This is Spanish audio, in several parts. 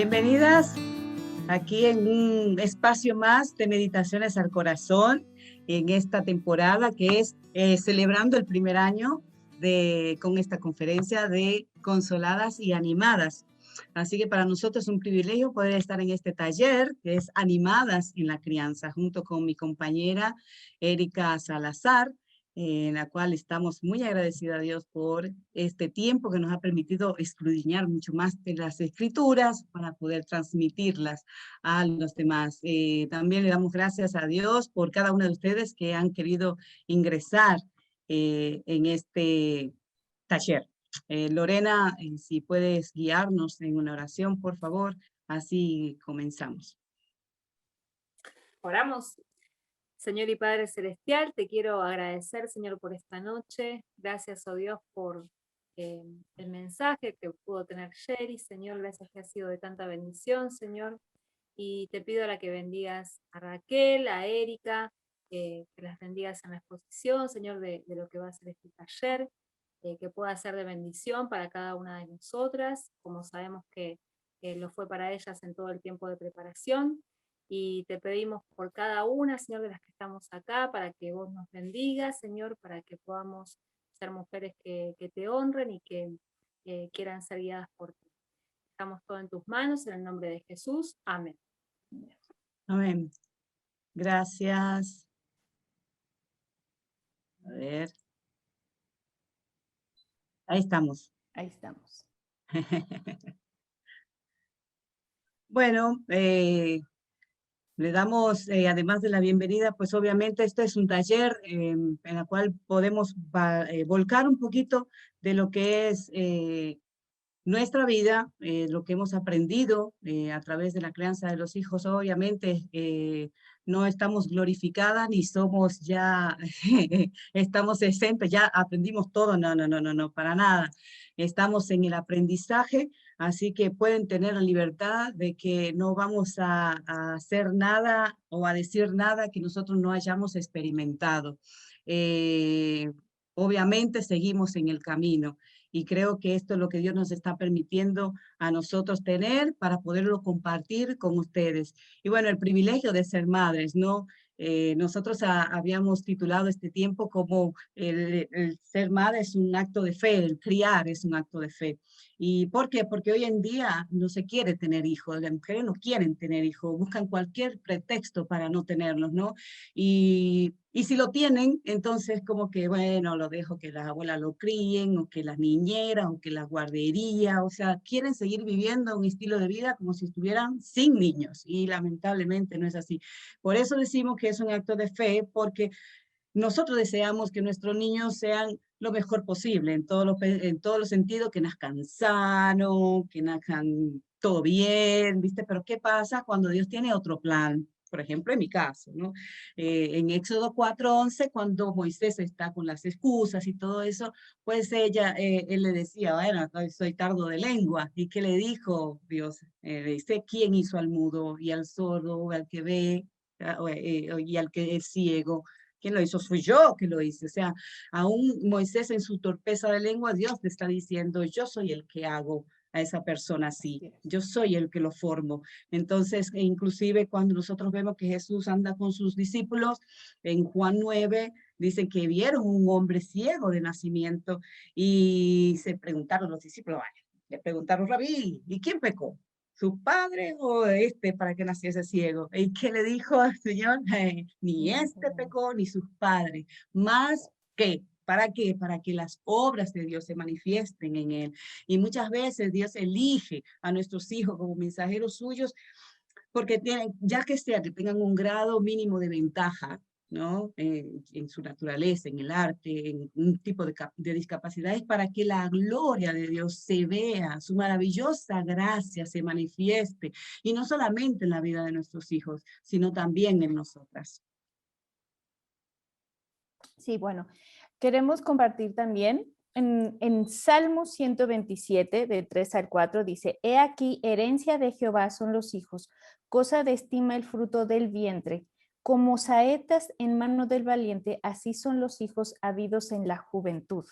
Bienvenidas aquí en un espacio más de Meditaciones al Corazón, en esta temporada que es celebrando el primer año con esta conferencia de Consoladas y Animadas. Así que para nosotros es un privilegio poder estar en este taller que es Animadas en la Crianza, junto con mi compañera Erika Salazar, en la cual estamos muy agradecidos a Dios por este tiempo que nos ha permitido escudriñar mucho más de las escrituras para poder transmitirlas a los demás. También le damos gracias a Dios por cada uno de ustedes que han querido ingresar en este taller. Lorena, si puedes guiarnos en una oración, por favor, así comenzamos. Oramos. Señor y Padre Celestial, te quiero agradecer, Señor, por esta noche. Gracias, oh Dios, por el mensaje que pudo tener Sherry. Señor, gracias que ha sido de tanta bendición, Señor. Y te pido ahora que bendigas a Raquel, a Erika, que las bendigas en la exposición, Señor, de lo que va a ser este taller, que pueda ser de bendición para cada una de nosotras, como sabemos que lo fue para ellas en todo el tiempo de preparación. Y te pedimos por cada una, Señor, de las que estamos acá, para que vos nos bendigas, Señor, para que podamos ser mujeres que te honren y que quieran ser guiadas por ti. Estamos todo en tus manos, en el nombre de Jesús. Amén. Amén. Gracias. A ver. Ahí estamos. Ahí estamos. Bueno, le damos, además de la bienvenida, pues obviamente este es un taller en el cual podemos volcar un poquito de lo que es nuestra vida, lo que hemos aprendido a través de la crianza de los hijos. Obviamente no estamos glorificadas ni somos ya, estamos exentos, ya aprendimos todo, no, para nada. Estamos en el aprendizaje, así que pueden tener la libertad de que no vamos a hacer nada o a decir nada que nosotros no hayamos experimentado. Obviamente seguimos en el camino. Y creo que esto es lo que Dios nos está permitiendo a nosotros tener para poderlo compartir con ustedes. Y bueno, el privilegio de ser madres, ¿no? Nosotros habíamos titulado este tiempo como el ser madre es un acto de fe, el criar es un acto de fe. ¿Y por qué? Porque hoy en día no se quiere tener hijos, las mujeres no quieren tener hijos, buscan cualquier pretexto para no tenerlos, ¿no? Y si lo tienen, entonces como que, bueno, lo dejo que las abuelas lo críen, o que las niñeras, o que las guarderías, o sea, quieren seguir viviendo un estilo de vida como si estuvieran sin niños, y lamentablemente no es así. Por eso decimos que es un acto de fe, porque nosotros deseamos que nuestros niños sean lo mejor posible, en todos los sentidos, que nazcan sanos, que nazcan todo bien, ¿viste? Pero ¿qué pasa cuando Dios tiene otro plan? Por ejemplo, en mi caso, ¿no? En Éxodo 4:11, cuando Moisés está con las excusas y todo eso, pues él le decía, bueno, soy tardo de lengua. ¿Y qué le dijo Dios? Le dice, ¿quién hizo al mudo y al sordo, al que ve, y al que es ciego? ¿Quién lo hizo? Fui yo que lo hice. O sea, aún Moisés en su torpeza de lengua, Dios te está diciendo, yo soy el que hago a esa persona así. Yo soy el que lo formo. Entonces, inclusive cuando nosotros vemos que Jesús anda con sus discípulos, en Juan 9, dice que vieron un hombre ciego de nacimiento y se preguntaron los discípulos, le preguntaron, Rabí, ¿y quién pecó? ¿Su padre o para que naciese ciego? ¿Y qué le dijo al Señor? Ni este pecó, ni sus padres. Más que, ¿para qué? Para que las obras de Dios se manifiesten en él. Y muchas veces Dios elige a nuestros hijos como mensajeros suyos porque tienen, ya que sea que tengan un grado mínimo de ventaja, ¿no? En su naturaleza, en el arte, en un tipo de discapacidades, para que la gloria de Dios se vea, su maravillosa gracia se manifieste, y no solamente en la vida de nuestros hijos, sino también en nosotras. Sí, bueno, queremos compartir también en Salmo 127, de 3 al 4, dice, he aquí, herencia de Jehová son los hijos, cosa de estima el fruto del vientre. Como saetas en mano del valiente, así son los hijos habidos en la juventud.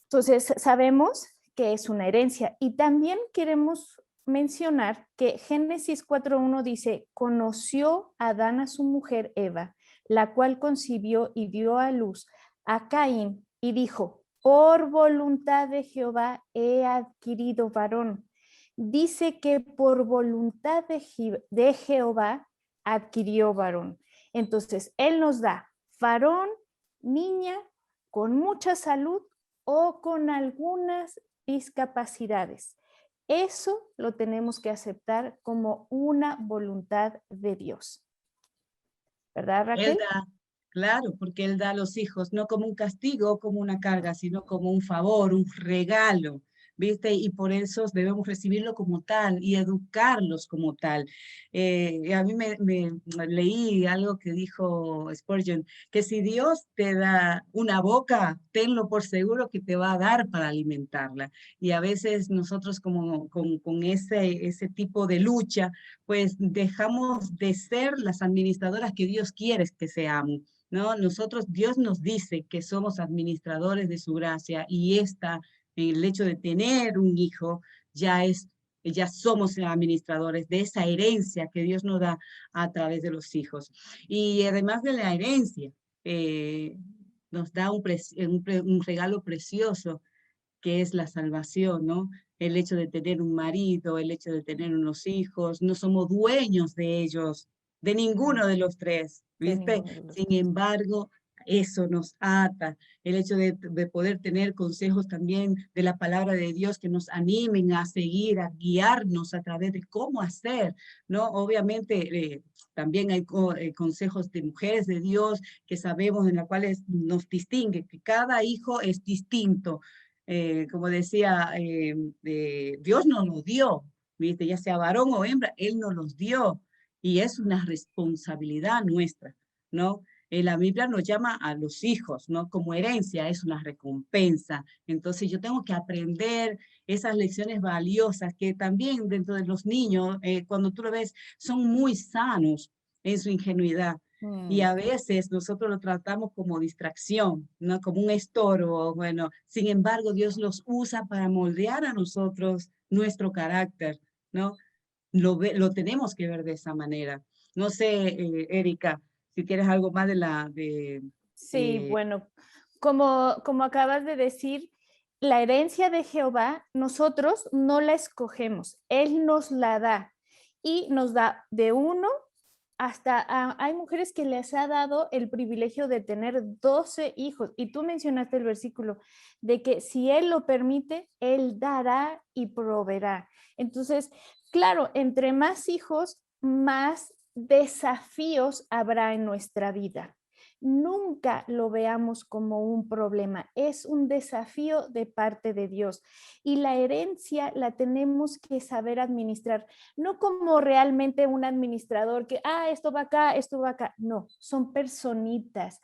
Entonces, sabemos que es una herencia y también queremos mencionar que Génesis 4:1 dice, conoció Adán a su mujer Eva, la cual concibió y dio a luz a Caín y dijo, por voluntad de Jehová he adquirido varón. Dice que por voluntad de Jehová adquirió varón. Entonces, Él nos da varón, niña, con mucha salud o con algunas discapacidades. Eso lo tenemos que aceptar como una voluntad de Dios. ¿Verdad, Él Raquel? da, claro, porque Él da a los hijos no como un castigo, como una carga, sino como un favor, un regalo, ¿viste? Y por eso debemos recibirlo como tal y educarlos como tal. A mí me leí algo que dijo Spurgeon, que si Dios te da una boca, tenlo por seguro que te va a dar para alimentarla. Y a veces nosotros como con ese tipo de lucha, pues dejamos de ser las administradoras que Dios quiere que seamos, ¿no? Nosotros, Dios nos dice que somos administradores de su gracia y el hecho de tener un hijo ya somos administradores de esa herencia que Dios nos da a través de los hijos. Y además de la herencia, nos da un regalo precioso que es la salvación, ¿no? El hecho de tener un marido, el hecho de tener unos hijos, no somos dueños de ellos, de ninguno de los tres, De ¿viste? ninguno de los Sin dos. embargo, eso nos ata, el hecho de poder tener consejos también de la palabra de Dios que nos animen a seguir, a guiarnos a través de cómo hacer, ¿no? Obviamente, también hay consejos de mujeres de Dios que sabemos en las cuales nos distingue, que cada hijo es distinto, como decía, Dios nos lo dio, ¿viste? Ya sea varón o hembra, Él nos los dio y es una responsabilidad nuestra, ¿no? La Biblia nos llama a los hijos, ¿no? Como herencia, es una recompensa. Entonces yo tengo que aprender esas lecciones valiosas que también dentro de los niños, cuando tú lo ves, son muy sanos en su ingenuidad. Y a veces nosotros lo tratamos como distracción, ¿no? Como un estorbo. Bueno, sin embargo, Dios los usa para moldear a nosotros nuestro carácter, ¿no? Lo tenemos que ver de esa manera. No sé, Erika, si tienes algo más Sí, de bueno, como acabas de decir, la herencia de Jehová nosotros no la escogemos, Él nos la da y nos da de uno hasta, hay mujeres que les ha dado el privilegio de tener 12 hijos y tú mencionaste el versículo de que si Él lo permite, Él dará y proveerá. Entonces, claro, entre más hijos, más desafíos habrá en nuestra vida. Nunca lo veamos como un problema, es un desafío de parte de Dios y la herencia la tenemos que saber administrar, no como realmente un administrador que, esto va acá, esto va acá, no, son personitas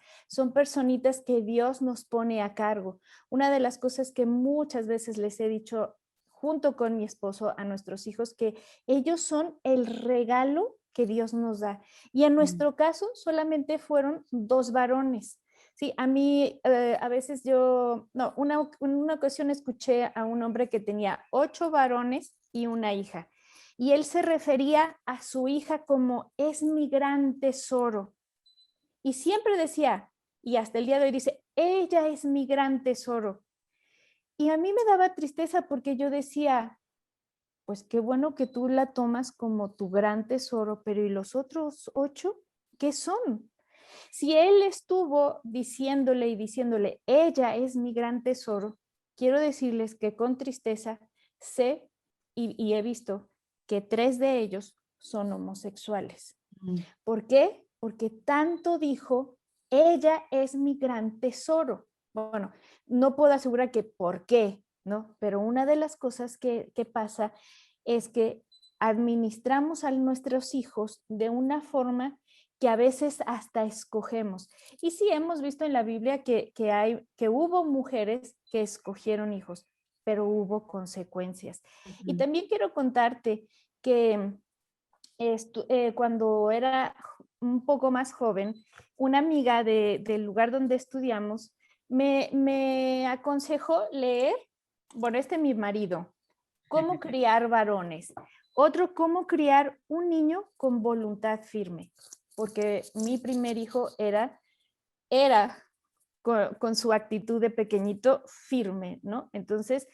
que Dios nos pone a cargo. Una de las cosas que muchas veces les he dicho junto con mi esposo a nuestros hijos, que ellos son el regalo que Dios nos da. Y en nuestro caso solamente fueron 2 varones. Sí, a mí a veces una ocasión escuché a un hombre que tenía 8 varones y una hija. Y él se refería a su hija como es mi gran tesoro. Y siempre decía, y hasta el día de hoy dice, ella es mi gran tesoro. Y a mí me daba tristeza porque yo decía, pues qué bueno que tú la tomas como tu gran tesoro, pero ¿y los otros 8? ¿Qué son? Si él estuvo diciéndole y diciéndole, ella es mi gran tesoro, quiero decirles que con tristeza sé y he visto que 3 de ellos son homosexuales. ¿Por qué? Porque tanto dijo, ella es mi gran tesoro. Bueno, no puedo asegurar que por qué, ¿no? Pero una de las cosas que pasa es que administramos a nuestros hijos de una forma que a veces hasta escogemos. Y sí hemos visto en la Biblia que hubo mujeres que escogieron hijos, pero hubo consecuencias. Y también quiero contarte que cuando era un poco más joven, una amiga del lugar donde estudiamos me aconsejó leer, bueno, mi marido, cómo criar varones. Otro, cómo criar un niño con voluntad firme, porque mi primer hijo era con su actitud de pequeñito firme, ¿no? Entonces,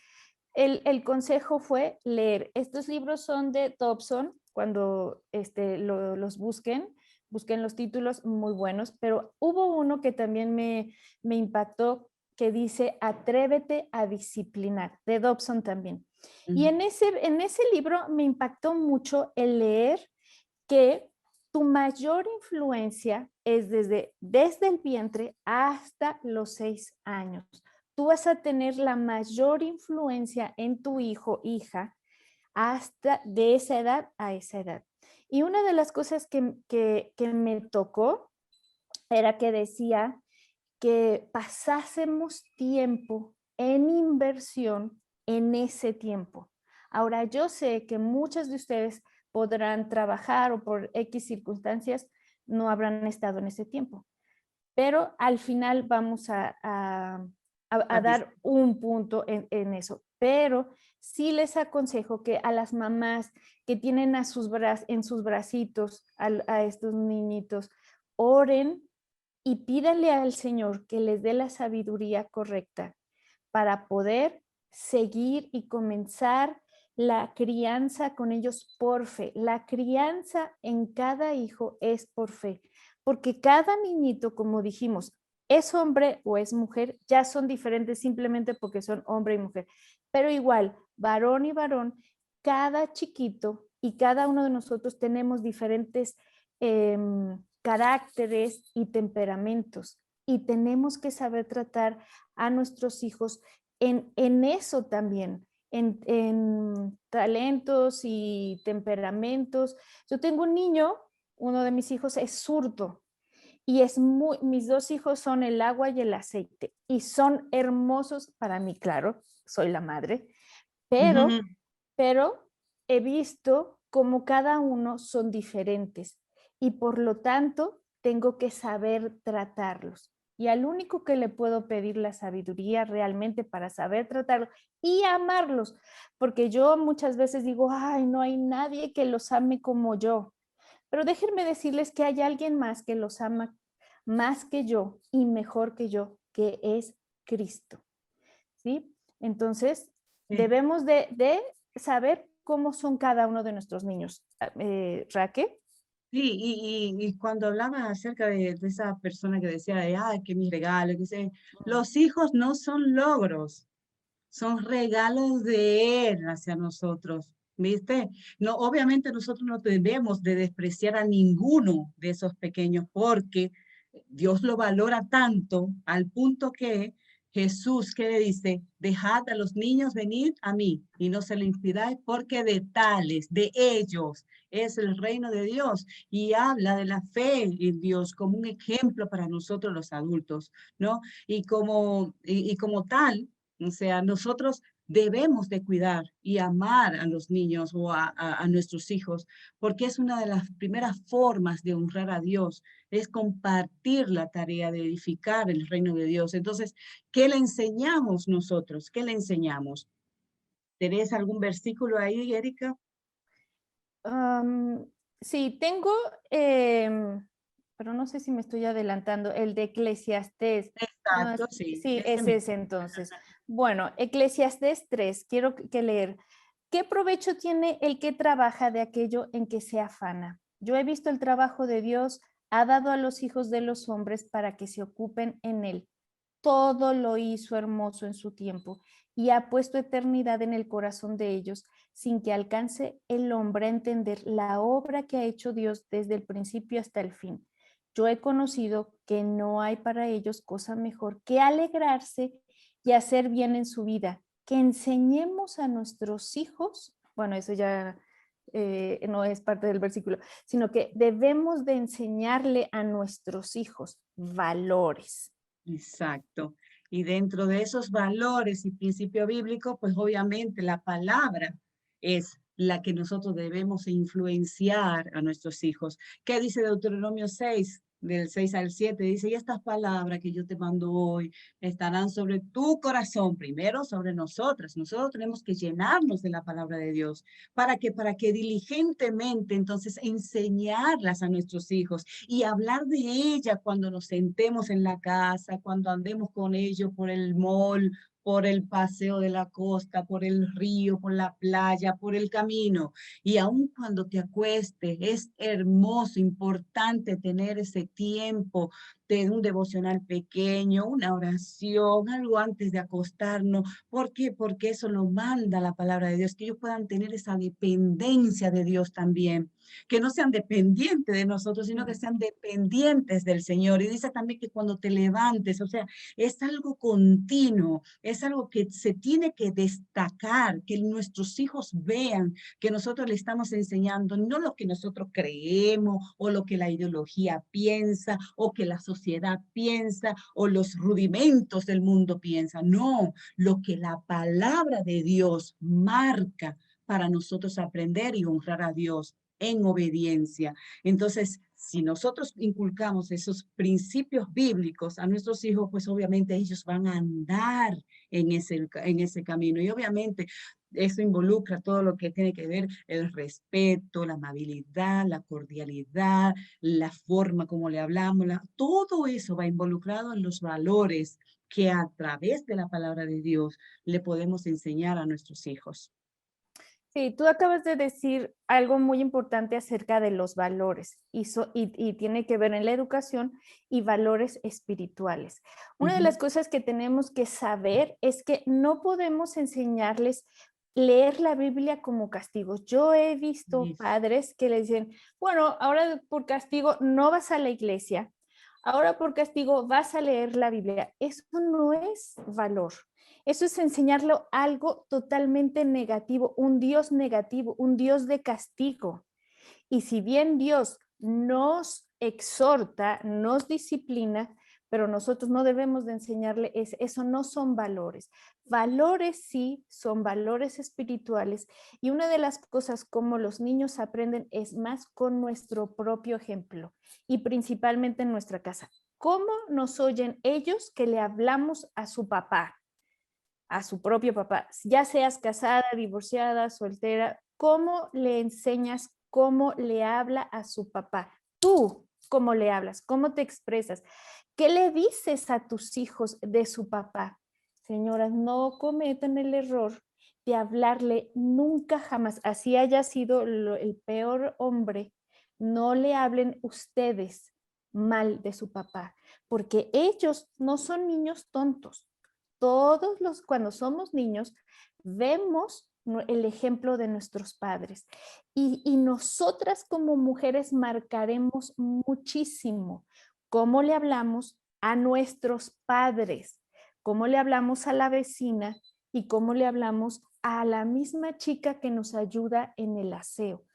el consejo fue leer. Estos libros son de Dobson, cuando los busquen los títulos muy buenos, pero hubo uno que también me impactó, que dice Atrévete a disciplinar, de Dobson también. Y en ese libro me impactó mucho el leer que tu mayor influencia es desde el vientre hasta los 6 años. Tú vas a tener la mayor influencia en tu hijo, hija, hasta de esa edad a esa edad. Y una de las cosas que me tocó era que decía que pasásemos tiempo en inversión en ese tiempo. Ahora, yo sé que muchos de ustedes podrán trabajar o por X circunstancias no habrán estado en ese tiempo, pero al final vamos a dar un punto en eso. Pero sí les aconsejo que a las mamás que tienen en sus bracitos a estos niñitos, oren y pídanle al Señor que les dé la sabiduría correcta para poder seguir y comenzar la crianza con ellos por fe. La crianza en cada hijo es por fe, porque cada niñito, como dijimos, es hombre o es mujer, ya son diferentes simplemente porque son hombre y mujer, pero igual, varón y varón, cada chiquito y cada uno de nosotros tenemos diferentes caracteres y temperamentos, y tenemos que saber tratar a nuestros hijos en eso también, en talentos y temperamentos. Yo tengo un niño, uno de mis hijos es zurdo, y mis dos hijos son el agua y el aceite, y son hermosos para mí, claro, soy la madre, pero he visto cómo cada uno son diferentes, y por lo tanto tengo que saber tratarlos. Y al único que le puedo pedir la sabiduría realmente para saber tratarlos y amarlos, porque yo muchas veces digo, ay, no hay nadie que los ame como yo. Pero déjenme decirles que hay alguien más que los ama más que yo y mejor que yo, que es Cristo. ¿Sí? Entonces, debemos de saber cómo son cada uno de nuestros niños. Raquel. Sí, y cuando hablaba acerca de esa persona que decía, ay, que mis regalos, que dice, los hijos no son logros, son regalos de Él hacia nosotros, ¿viste? No, obviamente nosotros no debemos de despreciar a ninguno de esos pequeños porque Dios lo valora tanto al punto que Jesús, ¿qué le dice? Dejad a los niños venir a mí y no se lo impidáis porque de tales, de ellos, es el reino de Dios. Y habla de la fe en Dios como un ejemplo para nosotros los adultos, ¿no? Y como tal, o sea, nosotros debemos de cuidar y amar a los niños o a nuestros hijos, porque es una de las primeras formas de honrar a Dios, es compartir la tarea de edificar el reino de Dios. Entonces, ¿qué le enseñamos nosotros? ¿Qué le enseñamos? ¿Tenés algún versículo ahí, Erika? Sí, tengo, pero no sé si me estoy adelantando, el de Eclesiastés. Exacto, sí. Sí, es ese entonces. Bueno, Eclesiastés 3, quiero que leer. ¿Qué provecho tiene el que trabaja de aquello en que se afana? Yo he visto el trabajo de Dios, ha dado a los hijos de los hombres para que se ocupen en él. Todo lo hizo hermoso en su tiempo y ha puesto eternidad en el corazón de ellos, sin que alcance el hombre a entender la obra que ha hecho Dios desde el principio hasta el fin. Yo he conocido que no hay para ellos cosa mejor que alegrarse y hacer bien en su vida, que enseñemos a nuestros hijos, bueno, eso ya no es parte del versículo, sino que debemos de enseñarle a nuestros hijos valores. Exacto. Y dentro de esos valores y principios bíblicos, pues obviamente la palabra es la que nosotros debemos influenciar a nuestros hijos. ¿Qué dice Deuteronomio 6? del 6 al 7, dice, y estas palabras que yo te mando hoy estarán sobre tu corazón, primero sobre nosotras. Nosotros tenemos que llenarnos de la palabra de Dios. Para que diligentemente entonces enseñarlas a nuestros hijos y hablar de ella cuando nos sentemos en la casa, cuando andemos con ellos por el mall, por el paseo de la costa, por el río, por la playa, por el camino. Y aun cuando te acuestes, es hermoso, importante tener ese tiempo de un devocional pequeño, una oración, algo antes de acostarnos. ¿Por qué? Porque eso lo manda la palabra de Dios, que ellos puedan tener esa dependencia de Dios también, que no sean dependientes de nosotros, sino que sean dependientes del Señor. Y dice también que cuando te levantes, o sea, es algo continuo, es algo que se tiene que destacar, que nuestros hijos vean que nosotros le estamos enseñando, no lo que nosotros creemos o lo que la ideología piensa o que la sociedad piensa o los rudimentos del mundo piensan, no, lo que la palabra de Dios marca para nosotros aprender y honrar a Dios en obediencia. Entonces, si nosotros inculcamos esos principios bíblicos a nuestros hijos, pues obviamente ellos van a andar en ese camino. Y obviamente eso involucra todo lo que tiene que ver el respeto, la amabilidad, la cordialidad, la forma como le hablamos, todo eso va involucrado en los valores que a través de la palabra de Dios le podemos enseñar a nuestros hijos. Sí, tú acabas de decir algo muy importante acerca de los valores y tiene que ver en la educación y valores espirituales. Una de las cosas que tenemos que saber es que no podemos enseñarles leer la Biblia como castigo. Yo he visto padres que le dicen, bueno, ahora por castigo no vas a la iglesia, ahora por castigo vas a leer la Biblia. Eso no es valor. Eso es enseñarlo algo totalmente negativo, un Dios de castigo. Y si bien Dios nos exhorta, nos disciplina, pero nosotros no debemos de enseñarle eso, no son valores. Valores sí son valores espirituales y una de las cosas como los niños aprenden es más con nuestro propio ejemplo y principalmente en nuestra casa. ¿Cómo nos oyen ellos que le hablamos a su papá? A su propio papá, ya seas casada, divorciada, soltera, ¿cómo le enseñas, cómo le habla a su papá? Tú, ¿cómo le hablas? ¿Cómo te expresas? ¿Qué le dices a tus hijos de su papá? Señoras, no cometan el error de hablarle nunca jamás, así haya sido el peor hombre, no le hablen ustedes mal de su papá, porque ellos no son niños tontos. Cuando somos niños, vemos el ejemplo de nuestros padres y nosotras como mujeres marcaremos muchísimo cómo le hablamos a nuestros padres, cómo le hablamos a la vecina y cómo le hablamos a la misma chica que nos ayuda en el aseo.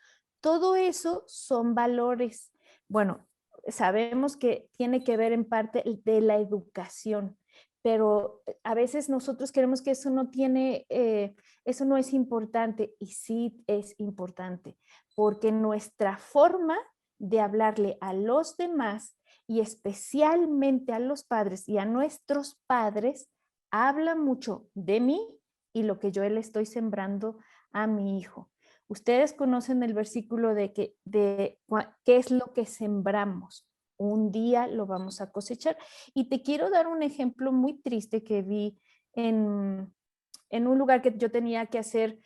Todo eso son valores. Bueno, sabemos que tiene que ver en parte de la educación, pero a veces nosotros queremos que eso eso no es importante y sí es importante, porque nuestra forma de hablarle a los demás y especialmente a los padres y a nuestros padres habla mucho de mí y lo que yo le estoy sembrando a mi hijo. Ustedes conocen el versículo de qué es lo que sembramos. Un día lo vamos a cosechar. Y te quiero dar un ejemplo muy triste que vi en un lugar que yo tenía que hacer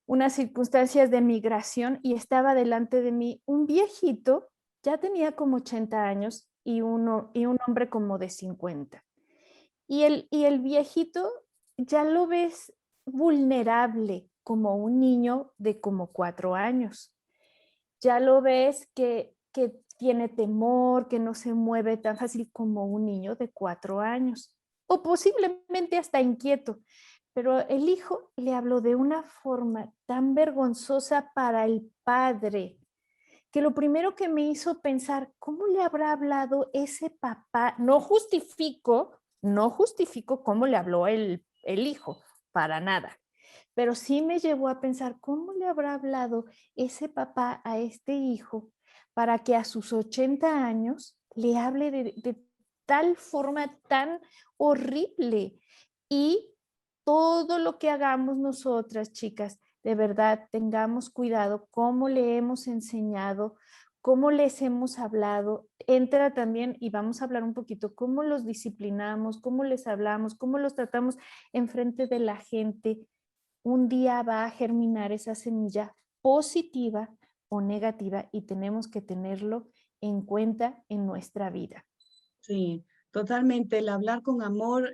unas circunstancias de migración y estaba delante de mí un viejito, ya tenía como 80 años y un hombre como de 50. Y el viejito ya lo ves vulnerable como un niño de como 4 años. Ya lo ves que tiene temor, que no se mueve tan fácil como un niño de 4 años, o posiblemente hasta inquieto. Pero el hijo le habló de una forma tan vergonzosa para el padre, que lo primero que me hizo pensar, ¿cómo le habrá hablado ese papá? No justifico cómo le habló el hijo, para nada. Pero sí me llevó a pensar, ¿cómo le habrá hablado ese papá a este hijo para que a sus 80 años le hable de tal forma tan horrible. Y todo lo que hagamos nosotras, chicas, de verdad, tengamos cuidado cómo le hemos enseñado, cómo les hemos hablado. Entra también, y vamos a hablar un poquito, cómo los disciplinamos, cómo les hablamos, cómo los tratamos en frente de la gente. Un día va a germinar esa semilla positiva o negativa y tenemos que tenerlo en cuenta en nuestra vida. Sí, totalmente. El hablar con amor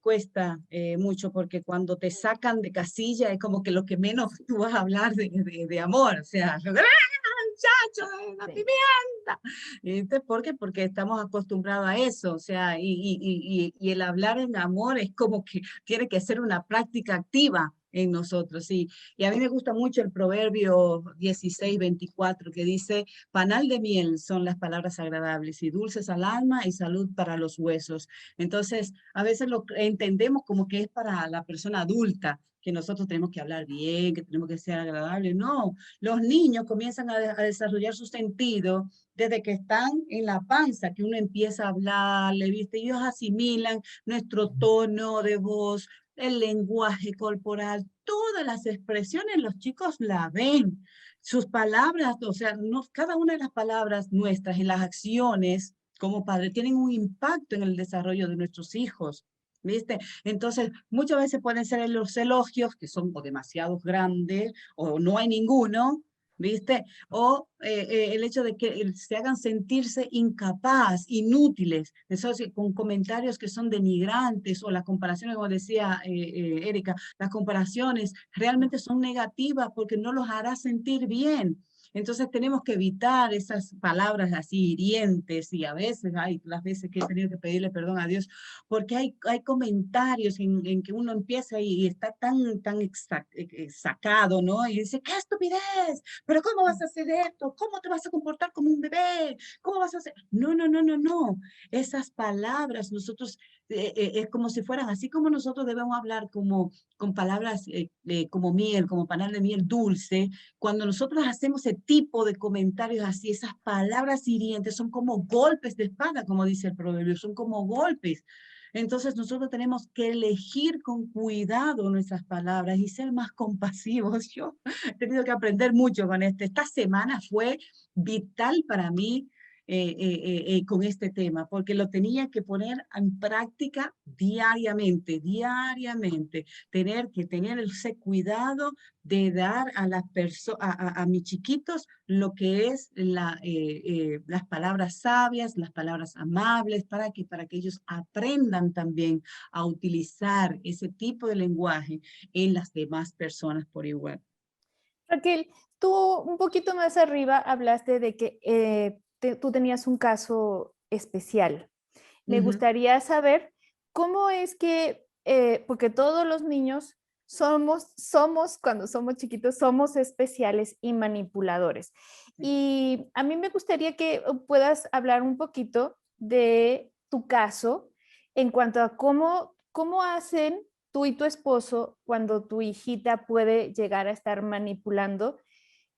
cuesta mucho porque cuando te sacan de casilla es como que lo que menos tú vas a hablar de amor. O sea, muchacho, la Sí. pimienta. ¿Viste? ¿Por qué? Porque estamos acostumbrados a eso. O sea, y el hablar en amor es como que tiene que ser una práctica activa en nosotros. Y a mí me gusta mucho el proverbio 16:24 que dice, panal de miel son las palabras agradables y dulces al alma y salud para los huesos. Entonces, a veces lo entendemos como que es para la persona adulta, que nosotros tenemos que hablar bien, que tenemos que ser agradables. No, los niños comienzan a desarrollar su sentido desde que están en la panza, que uno empieza a hablarle, ¿viste? Ellos asimilan nuestro tono de voz, el lenguaje corporal, todas las expresiones los chicos la ven. Sus palabras, o sea, no, cada una de las palabras nuestras y las acciones como padres tienen un impacto en el desarrollo de nuestros hijos, ¿viste? Entonces, muchas veces pueden ser los elogios que son o demasiado grandes o no hay ninguno, ¿viste? O el hecho de que se hagan sentirse incapaz, inútiles, eso sí, con comentarios que son denigrantes o las comparaciones, como decía Erika, las comparaciones realmente son negativas porque no los hará sentir bien. Entonces tenemos que evitar esas palabras así hirientes y a veces, hay las veces que he tenido que pedirle perdón a Dios, porque hay comentarios en que uno empieza y está tan sacado, ¿no? Y dice, ¡qué estupidez! ¿Pero cómo vas a hacer esto? ¿Cómo te vas a comportar como un bebé? ¿Cómo vas a hacer? No, no, no, no, no. Esas palabras nosotros, es como si fueran, así como nosotros debemos hablar como con palabras como miel, como panal de miel dulce, cuando nosotros hacemos ese tipo de comentarios así, esas palabras hirientes son como golpes de espada, como dice el proverbio, son como golpes. Entonces nosotros tenemos que elegir con cuidado nuestras palabras y ser más compasivos. Yo he tenido que aprender mucho con esto. Esta semana fue vital para mí con este tema, porque lo tenía que poner en práctica diariamente, diariamente. Tener que tener ese cuidado de dar a las a mis chiquitos lo que es las palabras sabias, las palabras amables, para que ellos aprendan también a utilizar ese tipo de lenguaje en las demás personas por igual. Raquel, tú un poquito más arriba hablaste de que tú tenías un caso especial. Me Ujú. gustaría saber cómo es que, porque todos los niños somos, cuando somos chiquitos, somos especiales y manipuladores. Sí. Y a mí me gustaría que puedas hablar un poquito de tu caso en cuanto a cómo hacen tú y tu esposo cuando tu hijita puede llegar a estar manipulando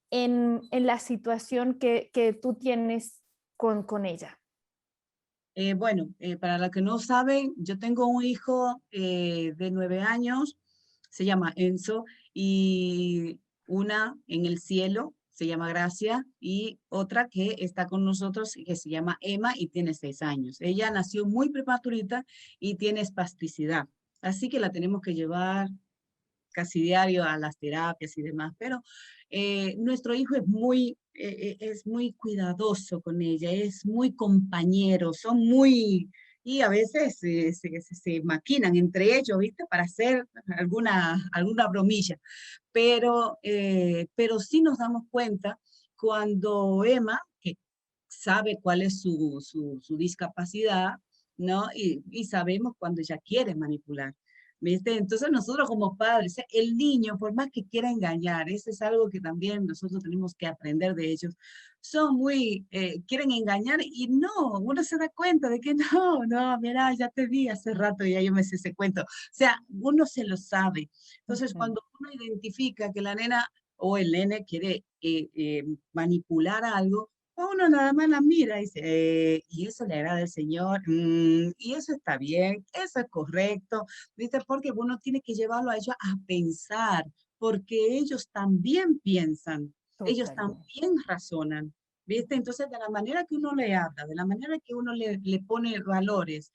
en la situación que tú tienes con ella. Bueno, para los que no saben, yo tengo un hijo de 9 años, se llama Enzo, y una en el cielo, se llama Gracia, y otra que está con nosotros, que se llama Emma, y tiene 6 años. Ella nació muy prematurita y tiene espasticidad, así que la tenemos que llevar casi diario a las terapias y demás, pero nuestro hijo es muy cuidadoso con ella, es muy compañero, son muy, y a veces se maquinan entre ellos, ¿viste? Para hacer alguna bromilla, pero sí nos damos cuenta cuando Emma, que sabe cuál es su discapacidad, ¿no? Y sabemos cuando ella quiere manipular. ¿Viste? Entonces nosotros como padres, el niño, por más que quiera engañar, eso es algo que también nosotros tenemos que aprender de ellos, son muy, quieren engañar y no, uno se da cuenta de que no, no, mira, ya te vi hace rato, ya yo me sé ese cuento. O sea, uno se lo sabe. Entonces, Ujú. cuando uno identifica que la nena o el nene quiere manipular algo, uno nada más la mira y dice, y eso le agrada al Señor, y eso está bien, eso es correcto, ¿viste? Porque uno tiene que llevarlo a ellos a pensar, porque ellos también piensan, ellos Totalmente. también razonan, ¿viste? Entonces, de la manera que uno le habla, de la manera que uno le pone valores,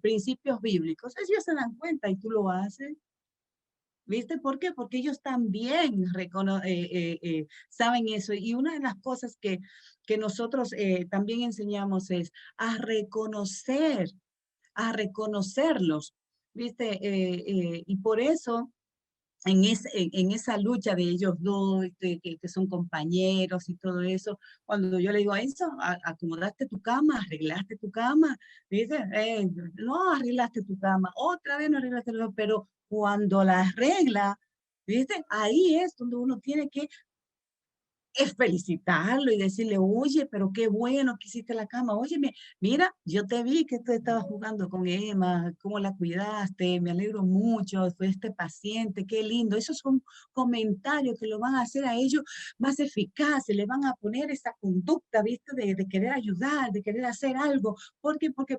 principios bíblicos, ellos se dan cuenta y tú lo haces. ¿Viste por qué? Porque ellos también saben eso. Y una de las cosas que nosotros también enseñamos es a reconocerlos, ¿viste? Y por eso en esa lucha de ellos dos, que son compañeros y todo eso, cuando yo le digo a eso, acomodaste tu cama, arreglaste tu cama, dice, no arreglaste tu cama, otra vez no arreglaste tu cama, pero cuando la arregla, ¿viste? Ahí es donde uno tiene que es felicitarlo y decirle, oye, pero qué bueno que hiciste la cama. Oye, mira, yo te vi que tú estabas jugando con Emma, cómo la cuidaste, me alegro mucho, fuiste paciente, qué lindo. Esos son comentarios que lo van a hacer a ellos más eficaces, le van a poner esa conducta, ¿viste? De querer ayudar, de querer hacer algo. ¿Por qué? Porque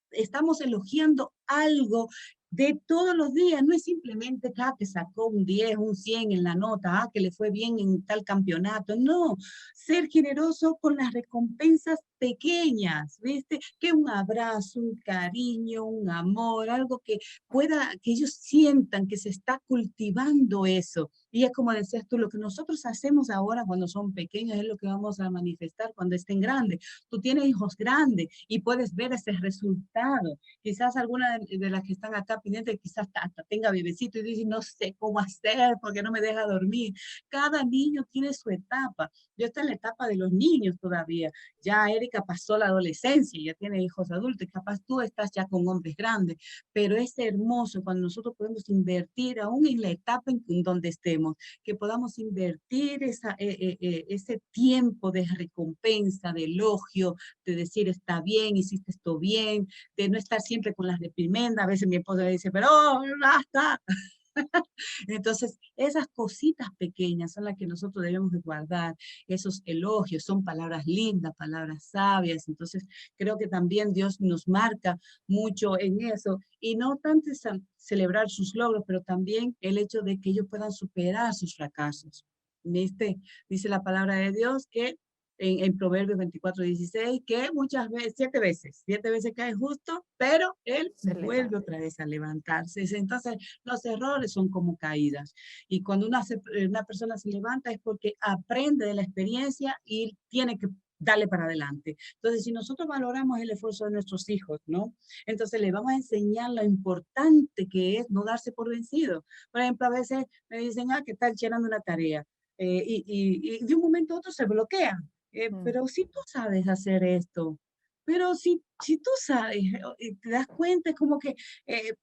estamos elogiando algo de todos los días, no es simplemente que sacó un 10, un 100 en la nota, que le fue bien en tal campeonato, no, ser generoso con las recompensas pequeñas, ¿viste? Que un abrazo, un cariño, un amor, algo que pueda, que ellos sientan que se está cultivando eso. Y es como decías tú, lo que nosotros hacemos ahora cuando son pequeños es lo que vamos a manifestar cuando estén grandes. Tú tienes hijos grandes y puedes ver ese resultado. Quizás alguna de las que están acá pendientes, quizás hasta tenga bebecito y dice, no sé cómo hacer porque no me deja dormir. Cada niño tiene su etapa. Yo estoy en la etapa de los niños todavía. Ya Erika pasó la adolescencia, ya tiene hijos adultos, capaz tú estás ya con hombres grandes, pero es hermoso cuando nosotros podemos invertir aún en la etapa en donde estemos, que podamos invertir ese tiempo de recompensa, de elogio, de decir está bien, hiciste esto bien, de no estar siempre con las reprimendas. A veces mi esposa me dice, pero basta. Entonces, esas cositas pequeñas son las que nosotros debemos de guardar, esos elogios, son palabras lindas, palabras sabias. Entonces, creo que también Dios nos marca mucho en eso, y no tanto celebrar sus logros, pero también el hecho de que ellos puedan superar sus fracasos. ¿Viste? Dice la palabra de Dios que en Proverbios 24:16, que muchas veces, 7 veces cae justo, pero él Se vuelve levanta. otra vez a levantarse. Entonces, los errores son como caídas. Y cuando una persona se levanta es porque aprende de la experiencia y tiene que darle para adelante. Entonces, si nosotros valoramos el esfuerzo de nuestros hijos, ¿no? Entonces, le vamos a enseñar lo importante que es no darse por vencido. Por ejemplo, a veces me dicen, que está llenando una tarea. Y de un momento a otro se bloquea. Mm. Pero si tú sabes hacer esto, pero si tú sabes, te das cuenta, es como que eh,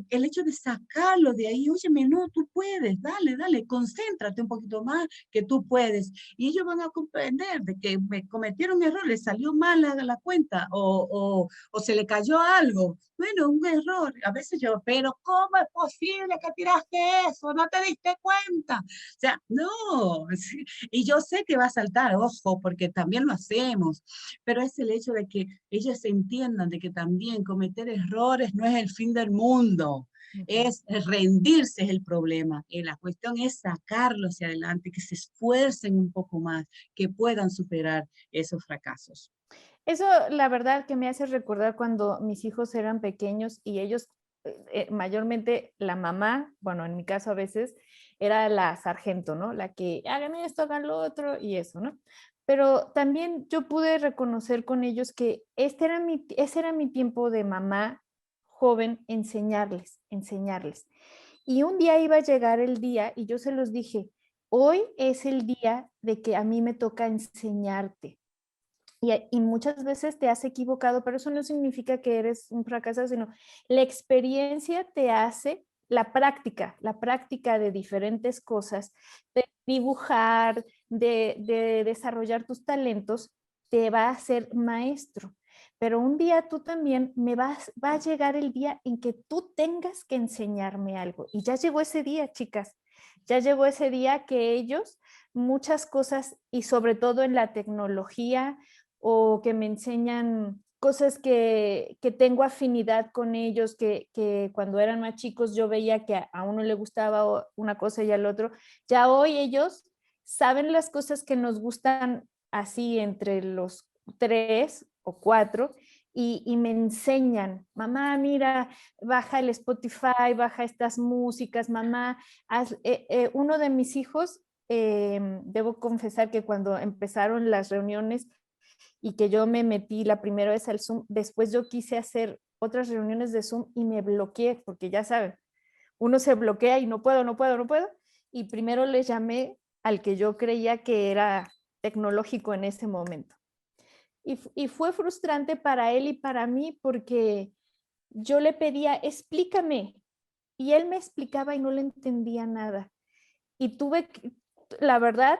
el hecho de sacarlo de ahí, óyeme, no, tú puedes, dale, dale, concéntrate un poquito más, que tú puedes. Y ellos van a comprender de que me cometieron un error, les salió mal la cuenta o se le cayó algo. Bueno, un error. A veces yo, pero ¿cómo es posible que tiraste eso? ¿No te diste cuenta? O sea, no. Sí. Y yo sé que va a saltar, ojo, porque también lo hacemos, pero es el hecho de que ellos entiendan de que también cometer errores no es el fin del mundo, Ujú. es rendirse es el problema. Y la cuestión es sacarlo hacia adelante, que se esfuercen un poco más, que puedan superar esos fracasos. Eso, la verdad, que me hace recordar cuando mis hijos eran pequeños y ellos, mayormente la mamá, bueno, en mi caso a veces, era la sargento, ¿no? La que hagan esto, hagan lo otro y eso, ¿no? Pero también yo pude reconocer con ellos que ese era mi tiempo de mamá joven, enseñarles, enseñarles. Y un día iba a llegar el día y yo se los dije, hoy es el día de que a mí me toca enseñarte. Y muchas veces te has equivocado, pero eso no significa que eres un fracasado, sino la experiencia te hace la práctica de diferentes cosas, de dibujar, de desarrollar tus talentos, te va a hacer maestro. Pero un día tú también va a llegar el día en que tú tengas que enseñarme algo. Y ya llegó ese día, chicas. Ya llegó ese día que ellos muchas cosas y sobre todo en la tecnología o que me enseñan cosas que tengo afinidad con ellos, que cuando eran más chicos yo veía que a uno le gustaba una cosa y al otro. Ya hoy ellos saben las cosas que nos gustan así entre los 3 o 4 y me enseñan, mamá, mira, baja el Spotify, baja estas músicas, mamá. Uno de mis hijos, debo confesar que cuando empezaron las reuniones y que yo me metí la primera vez al Zoom, después yo quise hacer otras reuniones de Zoom y me bloqueé, porque ya saben, uno se bloquea y no puedo, no puedo, no puedo. Y primero le llamé al que yo creía que era tecnológico en ese momento. Y fue frustrante para él y para mí porque yo le pedía, explícame. Y él me explicaba y no le entendía nada. Y la verdad,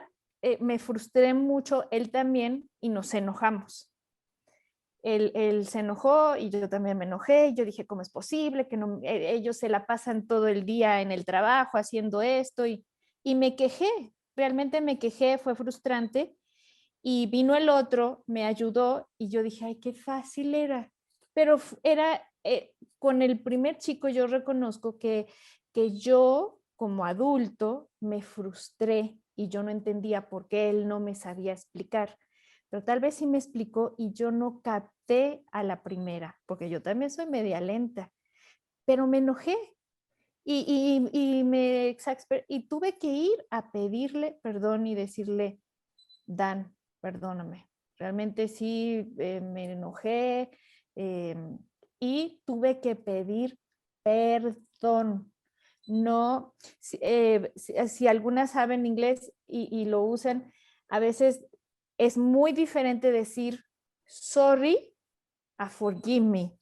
me frustré mucho, él también, y nos enojamos. Él se enojó y yo también me enojé. Y yo dije, ¿cómo es posible que no, ellos se la pasan todo el día en el trabajo haciendo esto? Y me quejé, realmente me quejé, fue frustrante. Y vino el otro, me ayudó y yo dije, ay, qué fácil era. Pero era, con el primer chico yo reconozco que yo como adulto me frustré y yo no entendía por qué él no me sabía explicar. Pero tal vez sí me explicó y yo no capté a la primera, porque yo también soy media lenta, pero me enojé y tuve que ir a pedirle perdón y decirle, Dan, perdóname. Realmente sí me enojé y tuve que pedir perdón. No, si algunas saben inglés y lo usan, a veces es muy diferente decir sorry a forgive me.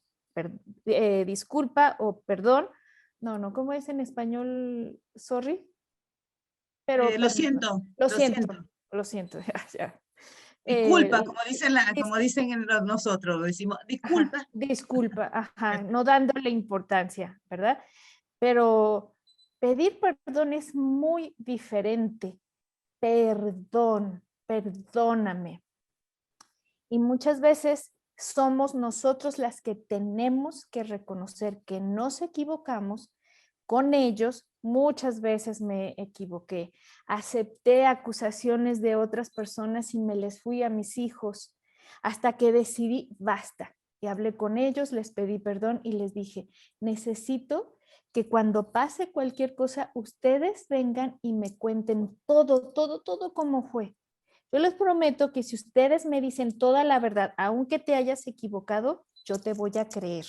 Disculpa o perdón. No, ¿cómo es en español sorry? Pero Lo siento, lo lo siento, siento. lo siento. Ya. Disculpa, Eh, como dicen, como dicen nosotros, lo decimos, ajá, disculpa. disculpa, ajá, no dándole importancia, ¿verdad? Pero pedir perdón es muy diferente. Perdón, perdóname. Y muchas veces somos nosotros las que tenemos que reconocer que nos equivocamos con ellos. Muchas veces me equivoqué. Acepté acusaciones de otras personas y me les fui a mis hijos hasta que decidí, basta. Y hablé con ellos, les pedí perdón y les dije, necesito que cuando pase cualquier cosa, ustedes vengan y me cuenten todo cómo fue. Yo les prometo que si ustedes me dicen toda la verdad, aunque te hayas equivocado, yo te voy a creer.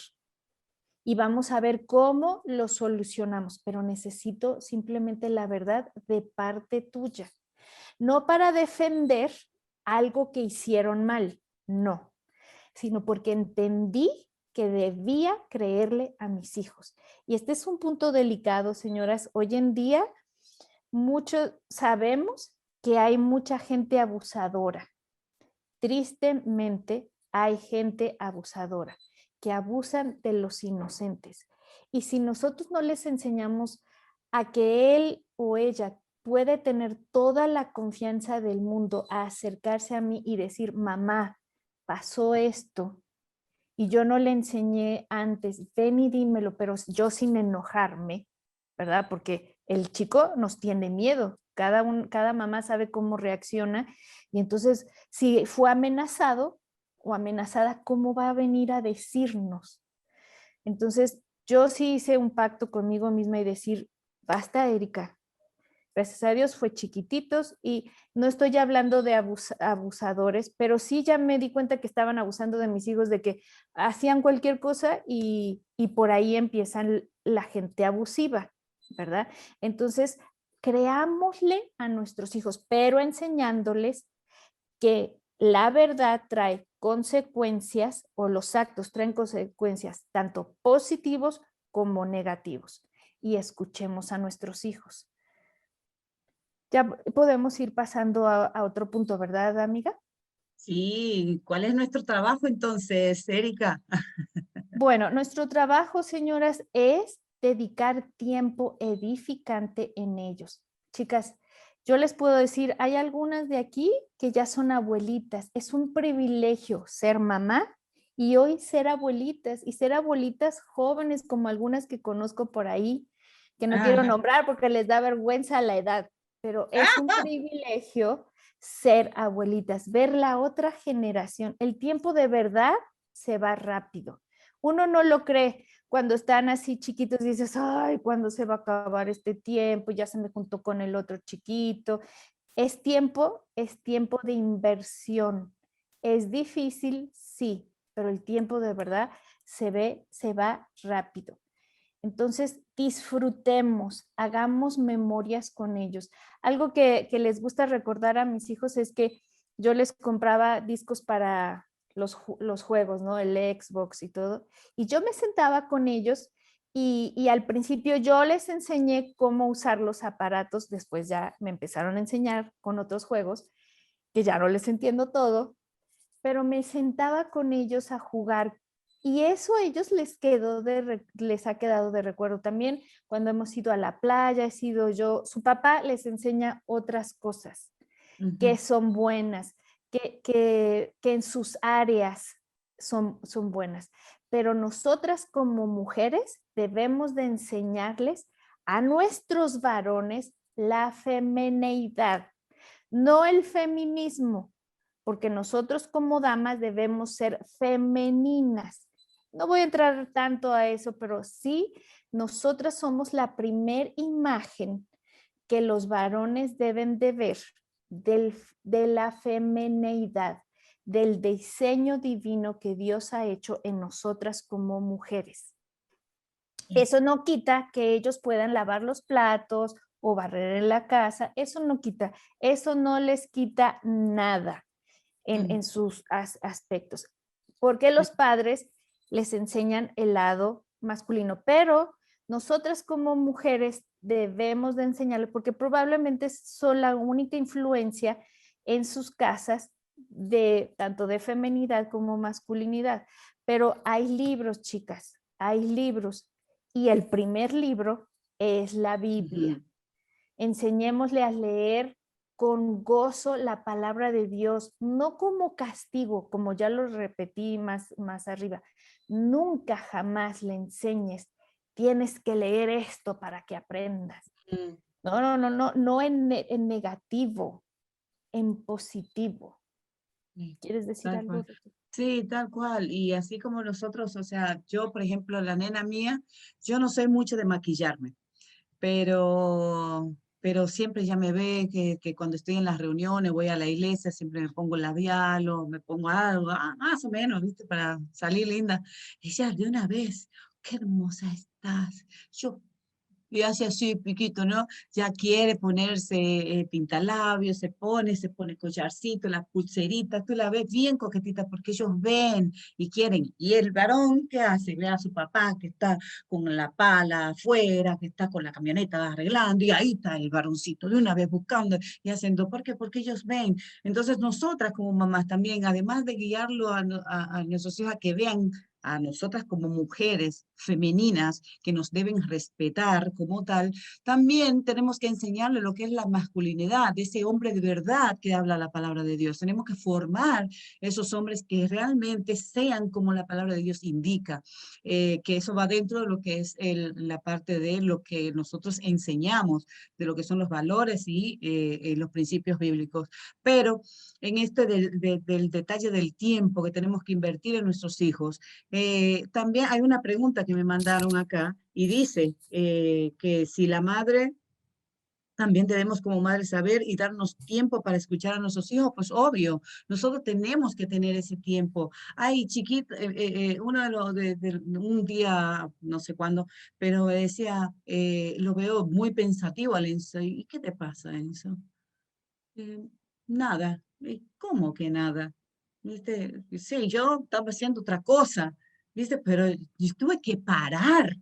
Y vamos a ver cómo lo solucionamos, pero necesito simplemente la verdad de parte tuya. No para defender algo que hicieron mal, no, sino porque entendí que debía creerle a mis hijos. Y este es un punto delicado, señoras. Hoy en día, muchos sabemos que hay mucha gente abusadora. Tristemente, hay gente abusadora que abusan de los inocentes. Y si nosotros no les enseñamos a que él o ella puede tener toda la confianza del mundo a acercarse a mí y decir, mamá, pasó esto, y yo no le enseñé antes, ven y dímelo, pero yo sin enojarme, ¿verdad? Porque el chico nos tiene miedo, cada mamá sabe cómo reacciona y entonces si fue amenazado o amenazada, ¿cómo va a venir a decirnos? Entonces yo sí hice un pacto conmigo misma y decir, basta, Erika. Gracias a Dios fue chiquititos y no estoy hablando de abusadores, pero sí ya me di cuenta que estaban abusando de mis hijos, de que hacían cualquier cosa y por ahí empiezan la gente abusiva, ¿verdad? Entonces, creámosle a nuestros hijos, pero enseñándoles que la verdad trae consecuencias o los actos traen consecuencias tanto positivos como negativos. Y escuchemos a nuestros hijos. Ya podemos ir pasando a otro punto, ¿verdad, amiga? Sí, ¿cuál es nuestro trabajo entonces, Erika? Bueno, nuestro trabajo, señoras, es dedicar tiempo edificante en ellos. Chicas, Yo les puedo decir, hay algunas de aquí que ya son abuelitas. Es un privilegio ser mamá y hoy ser abuelitas y ser abuelitas jóvenes como algunas que conozco por ahí, que no quiero Ajá. nombrar porque les da vergüenza la edad, pero es un privilegio ser abuelitas, ver la otra generación. El tiempo de verdad se va rápido. Uno no lo cree. Cuando están así chiquitos dices, ay, ¿cuándo se va a acabar este tiempo? Ya se me juntó con el otro chiquito. Es tiempo de inversión. Es difícil, sí, pero el tiempo de verdad se va rápido. Entonces, disfrutemos, hagamos memorias con ellos. Algo que les gusta recordar a mis hijos es que yo les compraba discos para los juegos, ¿no? El Xbox y todo. Y yo me sentaba con ellos y al principio yo les enseñé cómo usar los aparatos, después ya me empezaron a enseñar con otros juegos, que ya no les entiendo todo, pero me sentaba con ellos a jugar y eso a ellos les ha quedado de recuerdo. También cuando hemos ido a la playa, he sido yo, su papá les enseña otras cosas que Ujú. son buenas, que en sus áreas son buenas. Pero nosotras como mujeres debemos de enseñarles a nuestros varones la femineidad, no el feminismo, porque nosotros como damas debemos ser femeninas. No voy a entrar tanto a eso, pero sí, nosotras somos la primer imagen que los varones deben de ver de la femineidad, del diseño divino que Dios ha hecho en nosotras como mujeres. Eso no quita que ellos puedan lavar los platos o barrer en la casa, eso no quita, eso no les quita nada en sus aspectos, porque los padres les enseñan el lado masculino, pero nosotras como mujeres debemos de enseñarle, porque probablemente son la única influencia en sus casas de tanto de feminidad como masculinidad. Pero hay libros, chicas, hay libros, y el primer libro es la Biblia. Ujú. Enseñémosle a leer con gozo la palabra de Dios, no como castigo, como ya lo repetí más arriba. Nunca jamás le enseñes, tienes que leer esto para que aprendas. Mm. No en negativo, en positivo. Sí, ¿Quieres decir tal algo? cual. Sí, tal cual. Y así como nosotros, o sea, yo, por ejemplo, la nena mía, yo no soy mucho de maquillarme, pero siempre ya me ve que cuando estoy en las reuniones, voy a la iglesia, siempre me pongo labial o me pongo algo, más o menos, ¿viste? Para salir linda. Ella de una vez, qué hermosa estás. Yo y hace así, piquito, ¿no? Ya quiere ponerse pintalabios, se pone collarcito, la pulserita, tú la ves bien coquetita porque ellos ven y quieren. Y el varón, ¿qué hace? Ve a su papá que está con la pala afuera, que está con la camioneta arreglando, y ahí está el varoncito de una vez buscando y haciendo. ¿Por qué? Porque ellos ven. Entonces nosotras como mamás también, además de guiarlo a nuestros hijos a que vean a nosotras como mujeres femeninas que nos deben respetar como tal, también tenemos que enseñarle lo que es la masculinidad, de ese hombre de verdad que habla la palabra de Dios. Tenemos que formar esos hombres que realmente sean como la palabra de Dios indica, que eso va dentro de lo que es la parte de lo que nosotros enseñamos, de lo que son los valores y los principios bíblicos. Pero en este del detalle del tiempo que tenemos que invertir en nuestros hijos, también hay una pregunta que me mandaron acá y dice que si la madre, también debemos como madre saber y darnos tiempo para escuchar a nuestros hijos, pues obvio, nosotros tenemos que tener ese tiempo. Ay, chiquito, uno de los, un día, no sé cuándo, pero decía, lo veo muy pensativo al Enzo. ¿Y qué te pasa, Enzo? Eh, nada. ¿Cómo que nada? ¿Viste? Sí, yo estaba haciendo otra cosa, ¿viste? Pero yo tuve que parar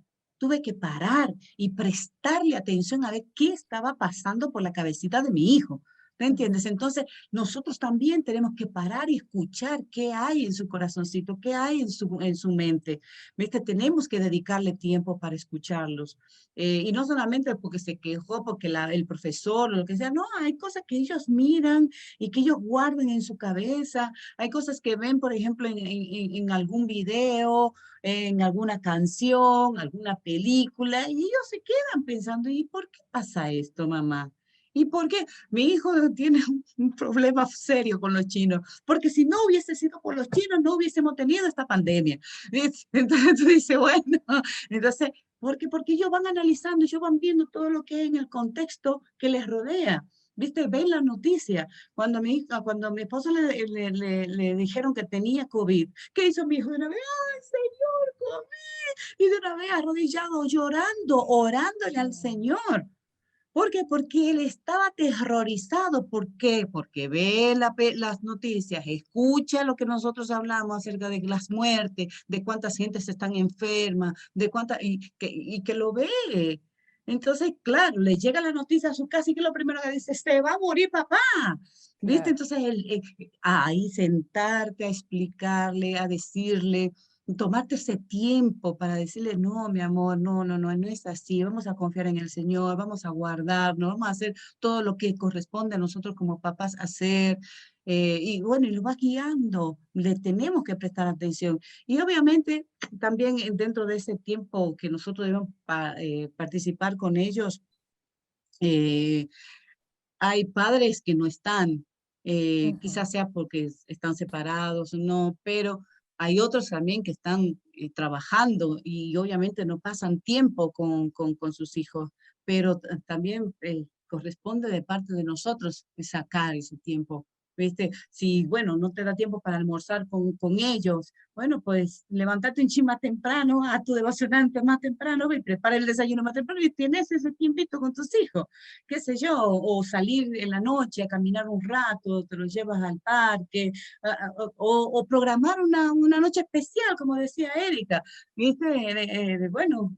y prestarle atención a ver qué estaba pasando por la cabecita de mi hijo. ¿te entiendes? Entonces, nosotros también tenemos que parar y escuchar qué hay en su corazoncito, qué hay en su mente. ¿Viste? Tenemos que dedicarle tiempo para escucharlos. Y no solamente porque se quejó, porque el profesor o lo que sea, no, hay cosas que ellos miran y que ellos guardan en su cabeza. Hay cosas que ven, por ejemplo, en algún video, en alguna canción, alguna película, y ellos se quedan pensando, ¿y por qué pasa esto, mamá? ¿Y por qué? Mi hijo tiene un problema serio con los chinos, porque si no hubiese sido por los chinos, no hubiésemos tenido esta pandemia. Entonces tú dices, bueno, entonces, ¿por qué? Porque ellos van analizando, ellos van viendo todo lo que hay en el contexto que les rodea. ¿Viste? Ven la noticia. Cuando mi esposo le dijeron que tenía COVID, ¿qué hizo mi hijo de una vez? ¡Ay, Señor, COVID! Y de una vez arrodillado, llorando, orándole al Señor. ¿Por qué? Porque él estaba aterrorizado. ¿Por qué? Porque ve las noticias, escucha lo que nosotros hablamos acerca de las muertes, de cuántas gentes están enfermas, y que lo ve. Entonces, claro, le llega la noticia a su casa y que lo primero que dice, se va a morir papá. ¿Viste? Claro. Entonces, ahí sentarte a explicarle, a decirle, tomarte ese tiempo para decirle, no, mi amor, no, no, no, no es así, vamos a confiar en el Señor, vamos a guardarnos, vamos a hacer todo lo que corresponde a nosotros como papás hacer. Y bueno, y lo va guiando, le tenemos que prestar atención. Y obviamente también dentro de ese tiempo que nosotros debemos participar con ellos, eh, hay padres que no están, Ujú. quizás sea porque están separados, no, pero hay otros también que están trabajando y obviamente no pasan tiempo con sus hijos, pero también corresponde de parte de nosotros sacar ese tiempo. ¿Viste? Si, bueno, no te da tiempo para almorzar con ellos, bueno, pues levántate un chin más temprano, a tu devocionante más temprano, y prepara el desayuno más temprano y tienes ese tiempito con tus hijos, qué sé yo, o salir en la noche a caminar un rato, te los llevas al parque, o programar una noche especial, como decía Erika, ¿viste? Bueno,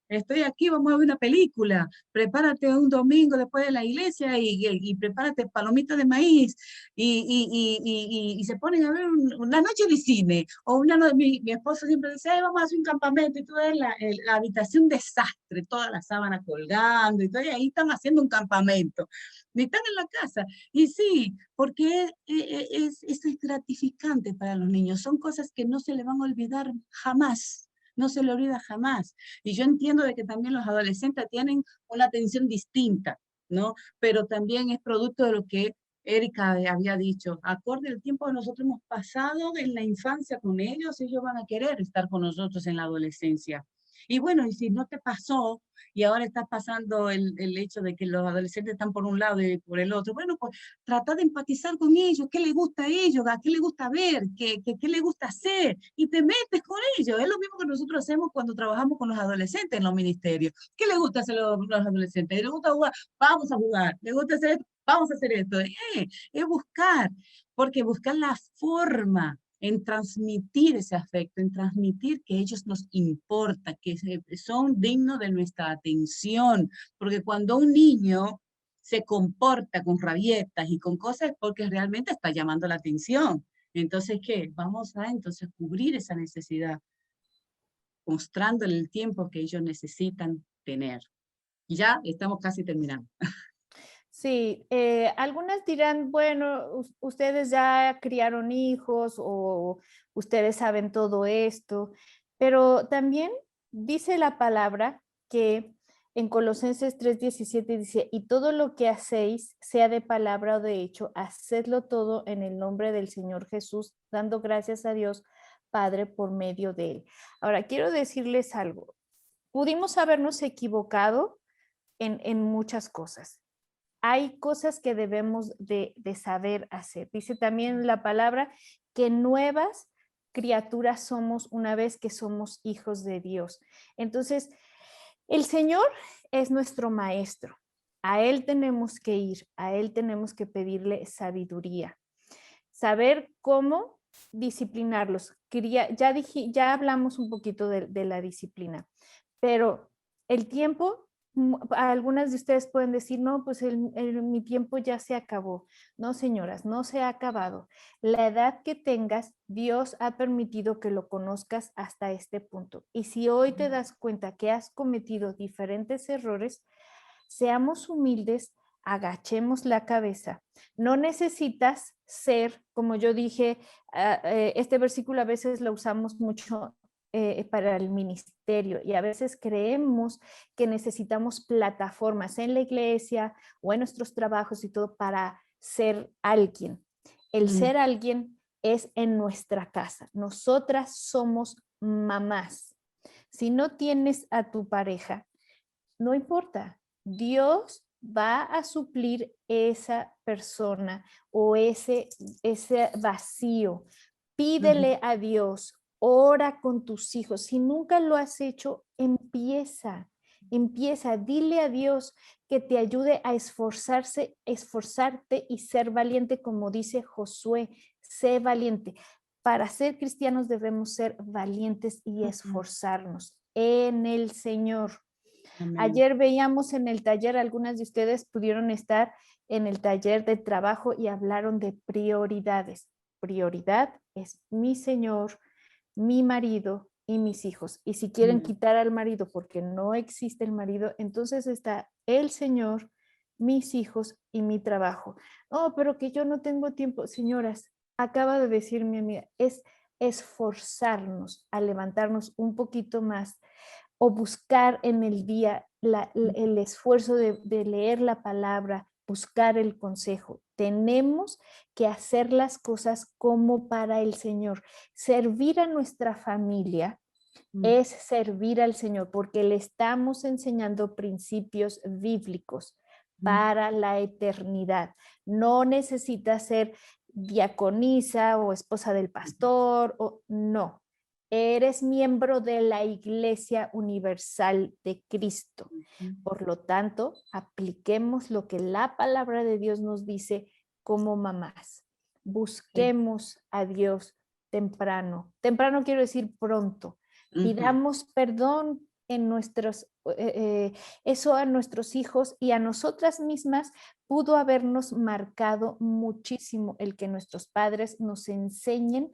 estoy aquí, vamos a ver una película, prepárate un domingo después de la iglesia y prepárate palomitas de maíz y se ponen a ver una noche de cine. O mi esposo siempre dice, "Ay, vamos a hacer un campamento", y tú ves la habitación desastre, toda la sábana colgando, y todo, y ahí están haciendo un campamento. Ni están en la casa. Y sí, porque eso es gratificante para los niños. Son cosas que no se le van a olvidar jamás. No se le olvida jamás. Y yo entiendo de que también los adolescentes tienen una atención distinta, ¿no? Pero también es producto de lo que Erika había dicho. Acorde al tiempo que nosotros hemos pasado en la infancia con ellos van a querer estar con nosotros en la adolescencia. Y bueno, y si no te pasó y ahora está pasando el hecho de que los adolescentes están por un lado y por el otro, bueno, pues trata de empatizar con ellos, qué les gusta a ellos, a qué les gusta ver, qué les gusta hacer, y te metes con ellos. Es lo mismo que nosotros hacemos cuando trabajamos con los adolescentes en los ministerios. ¿Qué les gusta hacer los adolescentes? ¿Les gusta jugar? Vamos a jugar. ¿Les gusta hacer esto? Vamos a hacer esto. Es buscar, porque buscar la forma en transmitir ese afecto, en transmitir que ellos nos importan, que son dignos de nuestra atención, porque cuando un niño se comporta con rabietas y con cosas porque realmente está llamando la atención. Entonces, ¿qué? Vamos a entonces cubrir esa necesidad, mostrándole el tiempo que ellos necesitan tener. Y ya estamos casi terminando. Sí, algunas dirán, bueno, ustedes ya criaron hijos o ustedes saben todo esto, pero también dice la palabra que en Colosenses 3:17 dice, y todo lo que hacéis, sea de palabra o de hecho, hacedlo todo en el nombre del Señor Jesús, dando gracias a Dios Padre por medio de él. Ahora, quiero decirles algo. Pudimos habernos equivocado en muchas cosas. Hay cosas que debemos de saber hacer. Dice también la palabra que nuevas criaturas somos una vez que somos hijos de Dios. Entonces, el Señor es nuestro maestro. A Él tenemos que ir, a Él tenemos que pedirle sabiduría. Saber cómo disciplinarlos. Ya hablamos un poquito de la disciplina, pero el tiempo Algunas de ustedes pueden decir, no, pues mi tiempo ya se acabó. No, señoras, no se ha acabado. La edad que tengas, Dios ha permitido que lo conozcas hasta este punto. Y si hoy te das cuenta que has cometido diferentes errores, seamos humildes, agachemos la cabeza. No necesitas ser, como yo dije, este versículo a veces lo usamos mucho para el ministerio y a veces creemos que necesitamos plataformas en la iglesia o en nuestros trabajos y todo para ser alguien. El ser alguien es en nuestra casa. Nosotras somos mamás. Si no tienes a tu pareja, no importa. Dios va a suplir esa persona o ese vacío. Pídele a Dios, ora con tus hijos. Si nunca lo has hecho, empieza, dile a Dios que te ayude a esforzarte y ser valiente, como dice Josué, sé valiente. Para ser cristianos debemos ser valientes y esforzarnos en el Señor. Amén. Ayer veíamos en el taller, algunas de ustedes pudieron estar en el taller de trabajo y hablaron de prioridades. Prioridad es mi Señor, mi marido y mis hijos. Y si quieren quitar al marido porque no existe el marido, entonces está el Señor, mis hijos y mi trabajo. Oh, pero que yo no tengo tiempo. Señoras, acaba de decir mi amiga, es esforzarnos a levantarnos un poquito más o buscar en el día el esfuerzo de leer la palabra, buscar el consejo. Tenemos que hacer las cosas como para el Señor. Servir a nuestra familia es servir al Señor porque le estamos enseñando principios bíblicos para la eternidad. No necesita ser diaconisa o esposa del pastor, o no. Eres miembro de la Iglesia Universal de Cristo. Por lo tanto, apliquemos lo que la palabra de Dios nos dice como mamás. Busquemos a Dios temprano. Temprano quiero decir pronto. Pidamos perdón en eso a nuestros hijos y a nosotras mismas pudo habernos marcado muchísimo el que nuestros padres nos enseñen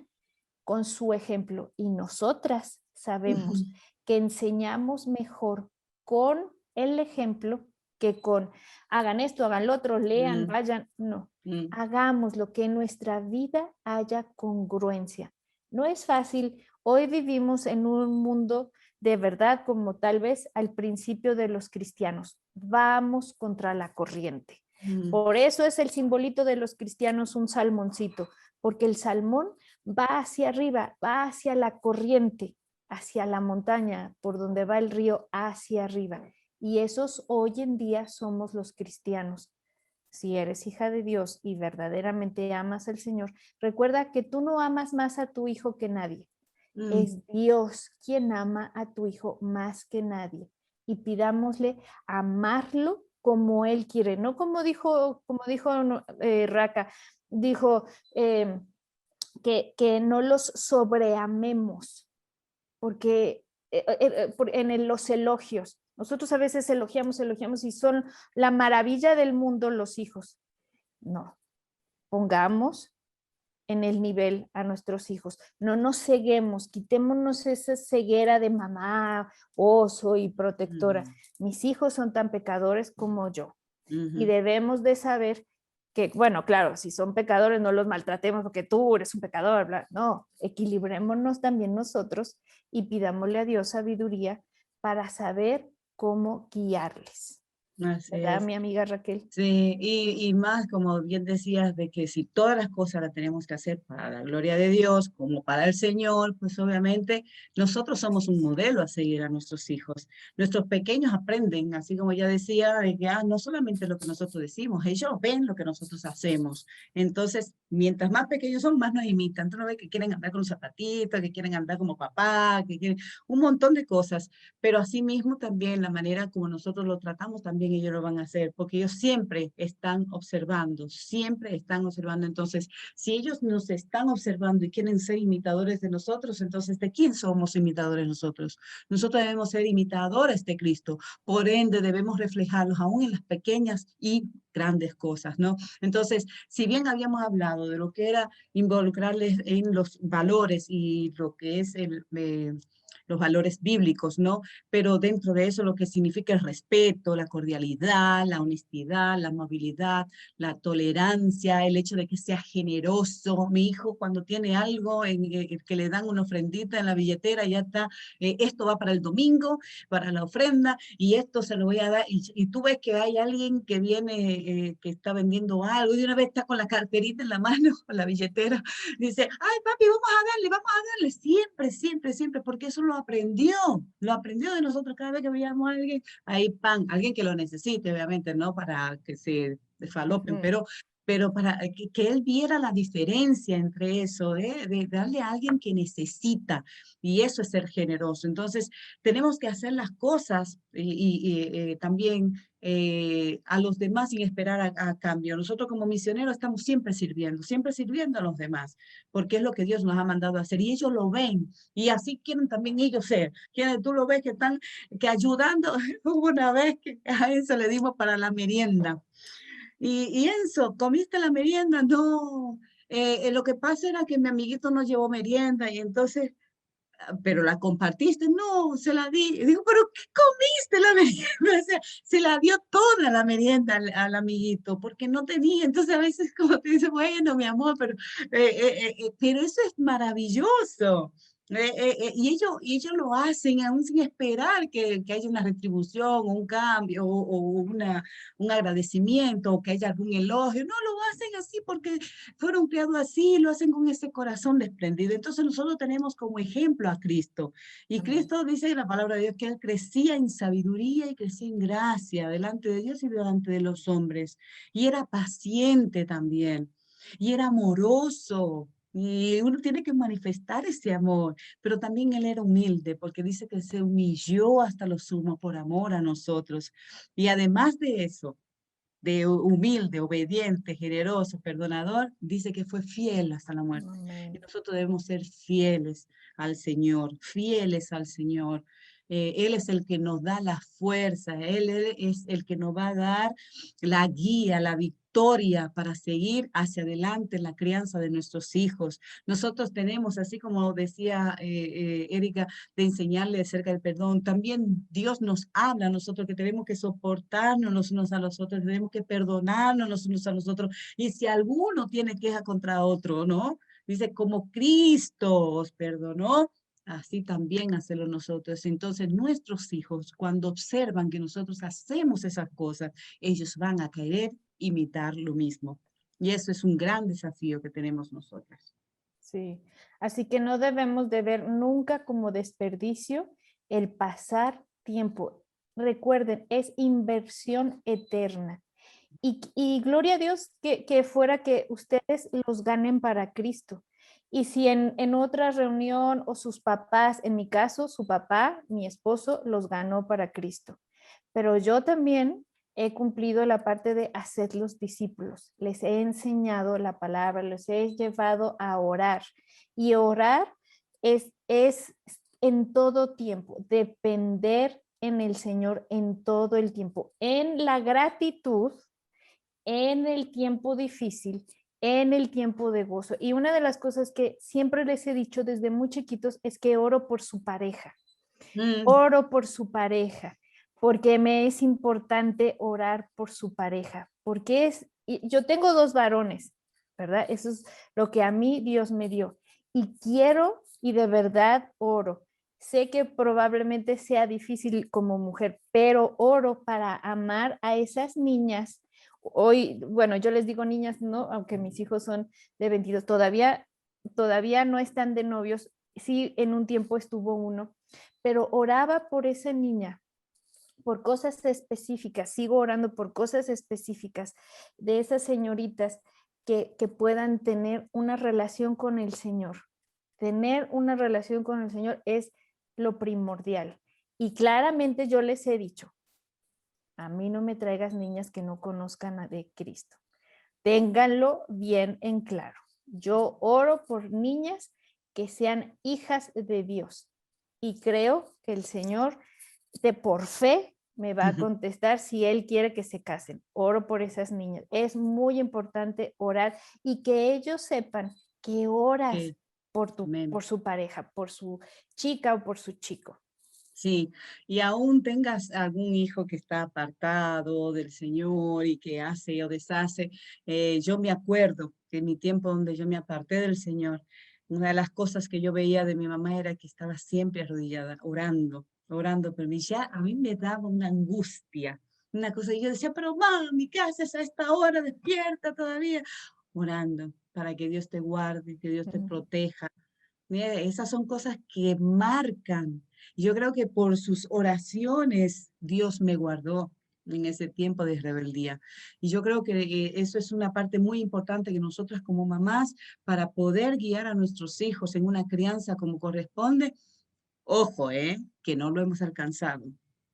con su ejemplo y nosotras sabemos que enseñamos mejor con el ejemplo que con hagan esto, hagan lo otro, lean, vayan, no. Hagamos lo que en nuestra vida haya congruencia. No es fácil. Hoy vivimos en un mundo de verdad como tal vez al principio de los cristianos. Vamos contra la corriente. Por eso es el simbolito de los cristianos un salmoncito, porque el salmón va hacia arriba, va hacia la corriente, hacia la montaña, por donde va el río, hacia arriba. Y esos hoy en día somos los cristianos. Si eres hija de Dios y verdaderamente amas al Señor, recuerda que tú no amas más a tu hijo que nadie. Es Dios quien ama a tu hijo más que nadie. Y pidámosle amarlo como Él quiere. No como dijo Raca, dijo que no los sobreamemos, porque en los elogios, nosotros a veces elogiamos y son la maravilla del mundo los hijos. No, pongamos en el nivel a nuestros hijos. No nos ceguemos, quitémonos esa ceguera de mamá, soy protectora. Mis hijos son tan pecadores como yo. Y debemos de saber que, bueno, claro, si son pecadores no los maltratemos porque tú eres un pecador, bla. No, equilibrémonos también nosotros y pidámosle a Dios sabiduría para saber cómo guiarles. ¿Verdad, mi amiga Raquel? Sí, y más, como bien decías, de que si todas las cosas las tenemos que hacer para la gloria de Dios, como para el Señor, pues obviamente nosotros somos un modelo a seguir a nuestros hijos. Nuestros pequeños aprenden, así como ya decía, de que no solamente lo que nosotros decimos, ellos ven lo que nosotros hacemos. Entonces, mientras más pequeños son, más nos imitan. Tú no ves que quieren andar con un zapatito, que quieren andar como papá, que quieren un montón de cosas, pero asimismo también la manera como nosotros lo tratamos también también ellos lo van a hacer, porque ellos siempre están observando, siempre están observando. Entonces, si ellos nos están observando y quieren ser imitadores de nosotros, entonces, ¿de quién somos imitadores nosotros? Nosotros debemos ser imitadores de Cristo, por ende debemos reflejarlos aún en las pequeñas y grandes cosas, ¿no? Entonces, si bien habíamos hablado de lo que era involucrarles en los valores y lo que es los valores bíblicos, ¿no? Pero dentro de eso lo que significa el respeto, la cordialidad, la honestidad, la amabilidad, la tolerancia, el hecho de que sea generoso. Mi hijo cuando tiene algo que le dan una ofrendita en la billetera, ya está, esto va para el domingo, para la ofrenda, y esto se lo voy a dar. Y tú ves que hay alguien que viene, que está vendiendo algo, y de una vez está con la carterita en la mano, con la billetera, dice, ay papi, vamos a darle, siempre, siempre, siempre, porque eso lo aprendió de nosotros cada vez que veíamos a alguien, ahí pan, alguien que lo necesite, obviamente, no para que se desfalopen, pero para que él viera la diferencia entre eso, de darle a alguien que necesita, y eso es ser generoso. Entonces, tenemos que hacer las cosas también a los demás sin esperar a cambio. Nosotros como misioneros estamos siempre sirviendo a los demás, porque es lo que Dios nos ha mandado a hacer, y ellos lo ven, y así quieren también ellos ser. Quieren, tú lo ves que están que ayudando. Hubo una vez que a eso le dimos para la merienda. Y Enzo, ¿comiste la merienda? No. Lo que pasa era que mi amiguito no llevó merienda y entonces, pero la compartiste. No, se la di. Y digo, ¿pero qué comiste la merienda? O sea, se la dio toda la merienda al amiguito porque no tenía. Entonces a veces como te dice, bueno, mi amor, pero eso es maravilloso. Y ellos lo hacen aún sin esperar que haya una retribución, un cambio, un agradecimiento, o que haya algún elogio. No, lo hacen así porque fueron criados así, lo hacen con ese corazón desprendido. Entonces nosotros tenemos como ejemplo a Cristo. Y Amén. Cristo dice en la palabra de Dios que Él crecía en sabiduría y crecía en gracia delante de Dios y delante de los hombres. Y era paciente también. Y era amoroso. Y uno tiene que manifestar ese amor, pero también él era humilde, porque dice que se humilló hasta lo sumo por amor a nosotros. Y además de eso, de humilde, obediente, generoso, perdonador, dice que fue fiel hasta la muerte. Y Amén. nosotros debemos ser fieles al Señor, fieles al Señor. Él es el que nos da la fuerza, Él es el que nos va a dar la guía, la victoria para seguir hacia adelante en la crianza de nuestros hijos. Nosotros tenemos, así como decía Erika, de enseñarle acerca del perdón. También Dios nos habla a nosotros que tenemos que soportarnos los unos a los otros, tenemos que perdonarnos los unos a los otros. Y si alguno tiene queja contra otro, ¿no? Dice, como Cristo os perdonó, así también hacerlo nosotros. Entonces nuestros hijos, cuando observan que nosotros hacemos esas cosas, ellos van a querer imitar lo mismo. Y eso es un gran desafío que tenemos nosotras. Sí, así que no debemos de ver nunca como desperdicio el pasar tiempo. Recuerden, es inversión eterna. Y gloria a Dios que fuera que ustedes los ganen para Cristo. Y si en otra reunión o sus papás, en mi caso, su papá, mi esposo, los ganó para Cristo. Pero yo también he cumplido la parte de hacer los discípulos. Les he enseñado la palabra, les he llevado a orar. Y orar es en todo tiempo, depender en el Señor en todo el tiempo, en la gratitud, en el tiempo difícil, en el tiempo de gozo. Y una de las cosas que siempre les he dicho desde muy chiquitos es que oro por su pareja. Oro por su pareja, porque me es importante orar por su pareja, porque yo tengo 2 varones, ¿verdad? Eso es lo que a mí Dios me dio. Y quiero y de verdad oro. Sé que probablemente sea difícil como mujer, pero oro para amar a esas niñas. Hoy, bueno, yo les digo niñas, ¿no? Aunque mis hijos son de 22, todavía no están de novios. Sí, en un tiempo estuvo uno, pero oraba por esa niña, por cosas específicas, sigo orando por cosas específicas de esas señoritas que puedan tener una relación con el Señor. Tener una relación con el Señor es lo primordial. Y claramente yo les he dicho, A mí no me traigas niñas que no conozcan a de Cristo. Ténganlo bien en claro. Yo oro por niñas que sean hijas de Dios y creo que el Señor por fe me va a contestar si Él quiere que se casen. Oro por esas niñas. Es muy importante orar y que ellos sepan que oras por su pareja, por su chica o por su chico. Sí, y aún tengas algún hijo que está apartado del Señor y que hace o deshace, yo me acuerdo que en mi tiempo donde yo me aparté del Señor, una de las cosas que yo veía de mi mamá era que estaba siempre arrodillada, orando, orando, pero ya a mí me daba una angustia, una cosa, y yo decía, pero mami, ¿qué haces a esta hora? Despierta todavía, orando para que Dios te guarde, que Dios te proteja. Esas son cosas que marcan. Yo creo que por sus oraciones Dios me guardó en ese tiempo de rebeldía. Y yo creo que eso es una parte muy importante que nosotras como mamás, para poder guiar a nuestros hijos en una crianza como corresponde, ojo, que no lo hemos alcanzado,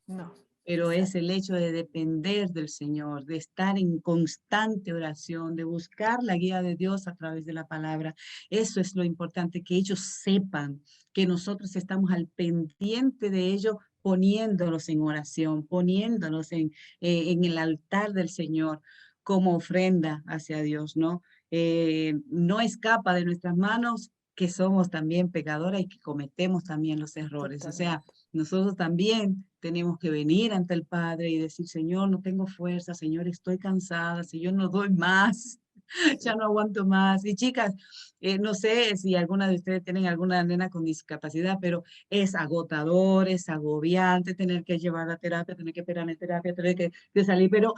No. pero es el hecho de depender del Señor, de estar en constante oración, de buscar la guía de Dios a través de la palabra. Eso es lo importante, que ellos sepan que nosotros estamos al pendiente de ellos, poniéndolos en oración, poniéndolos en el altar del Señor como ofrenda hacia Dios, ¿no? No escapa de nuestras manos que somos también pecadoras y que cometemos también los errores. O sea, Totalmente. nosotros también tenemos que venir ante el Padre y decir, Señor, no tengo fuerza, Señor, estoy cansada, Señor, no doy más, ya no aguanto más. Y chicas, no sé si alguna de ustedes tienen alguna nena con discapacidad, pero es agotador, es agobiante tener que llevar a terapia, tener que esperar en terapia, tener que salir, pero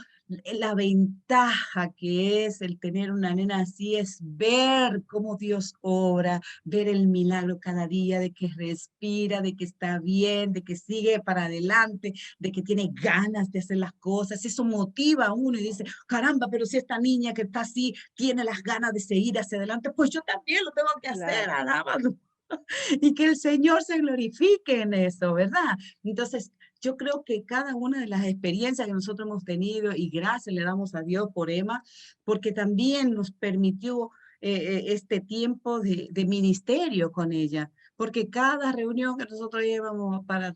la ventaja que es el tener una nena así es ver cómo Dios obra, ver el milagro cada día de que respira, de que está bien, de que sigue para adelante, de que tiene ganas de hacer las cosas. Eso motiva a uno y dice, caramba, pero si esta niña que está así tiene las ganas de seguir hacia adelante, pues yo también lo tengo que hacer, Claro. alábalo. Y que el Señor se glorifique en eso, ¿verdad? Entonces, yo creo que cada una de las experiencias que nosotros hemos tenido, y gracias le damos a Dios por Emma, porque también nos permitió este tiempo de ministerio con ella, porque cada reunión que nosotros llevamos para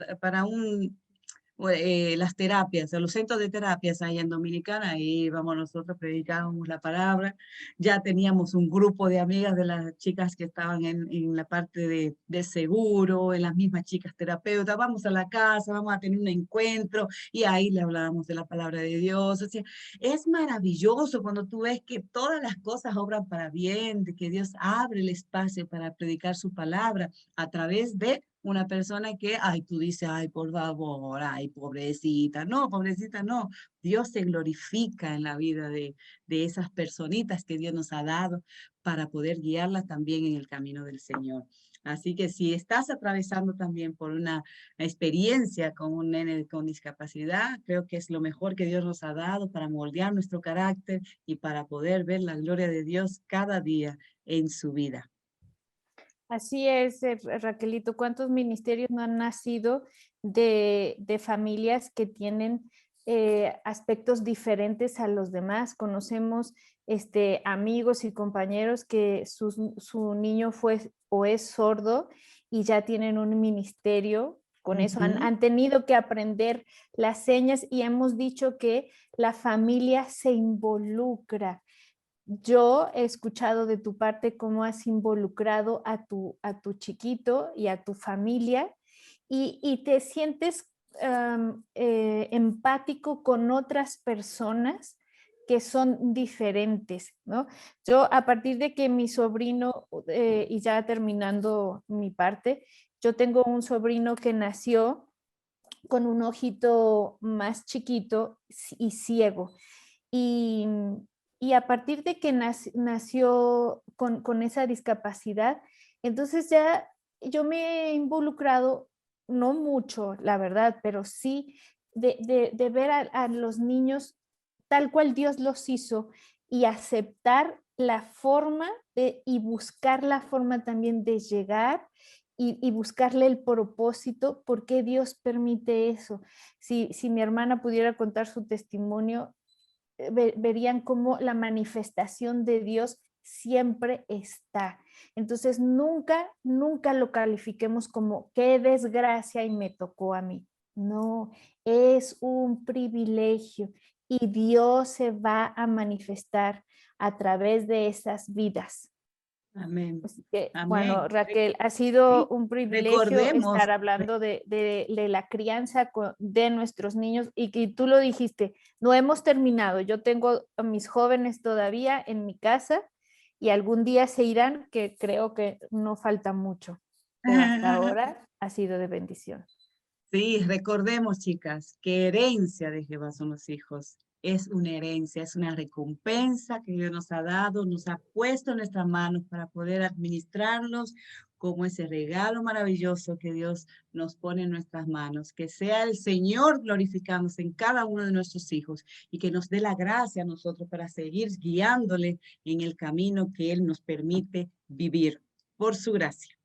las terapias, los centros de terapias ahí en Dominicana, ahí íbamos nosotros, predicábamos la palabra, ya teníamos un grupo de amigas de las chicas que estaban en la parte de seguro, en las mismas chicas terapeutas, vamos a la casa, vamos a tener un encuentro y ahí le hablábamos de la palabra de Dios. O sea, es maravilloso cuando tú ves que todas las cosas obran para bien, de que Dios abre el espacio para predicar su palabra a través de una persona que, ay, tú dices, ay, por favor, ay, pobrecita. No, pobrecita, no. Dios se glorifica en la vida de esas personitas que Dios nos ha dado para poder guiarlas también en el camino del Señor. Así que si estás atravesando también por una experiencia con un nene con discapacidad, creo que es lo mejor que Dios nos ha dado para moldear nuestro carácter y para poder ver la gloria de Dios cada día en su vida. Así es, Raquelito. ¿Cuántos ministerios no han nacido de familias que tienen aspectos diferentes a los demás? Conocemos amigos y compañeros que su niño fue o es sordo y ya tienen un ministerio. Con eso han tenido que aprender las señas y hemos dicho que la familia se involucra. Yo he escuchado de tu parte cómo has involucrado a tu chiquito y a tu familia y te sientes empático con otras personas que son diferentes, ¿no? Yo a partir de que mi sobrino, y ya terminando mi parte, yo tengo un sobrino que nació con un ojito más chiquito y ciego. Y, y a partir de que nació con esa discapacidad, entonces ya yo me he involucrado, no mucho, la verdad, pero sí de ver a los niños tal cual Dios los hizo y aceptar la forma y buscar la forma también de llegar y buscarle el propósito, por qué Dios permite eso. Si mi hermana pudiera contar su testimonio, verían cómo la manifestación de Dios siempre está. Entonces, nunca lo califiquemos como qué desgracia y me tocó a mí. No, es un privilegio y Dios se va a manifestar a través de esas vidas. Amén. Así que, Amén. bueno, Raquel, ha sido un privilegio Recordemos. estar hablando de la crianza de nuestros niños y que tú lo dijiste, no hemos terminado. Yo tengo a mis jóvenes todavía en mi casa y algún día se irán, que creo que no falta mucho, pero hasta ahora ha sido de bendición. Sí, recordemos, chicas, que herencia de Jehová son los hijos. Es una herencia, es una recompensa que Dios nos ha dado, nos ha puesto en nuestras manos para poder administrarlos como ese regalo maravilloso que Dios nos pone en nuestras manos. Que sea el Señor glorificándose en cada uno de nuestros hijos y que nos dé la gracia a nosotros para seguir guiándole en el camino que Él nos permite vivir por su gracia.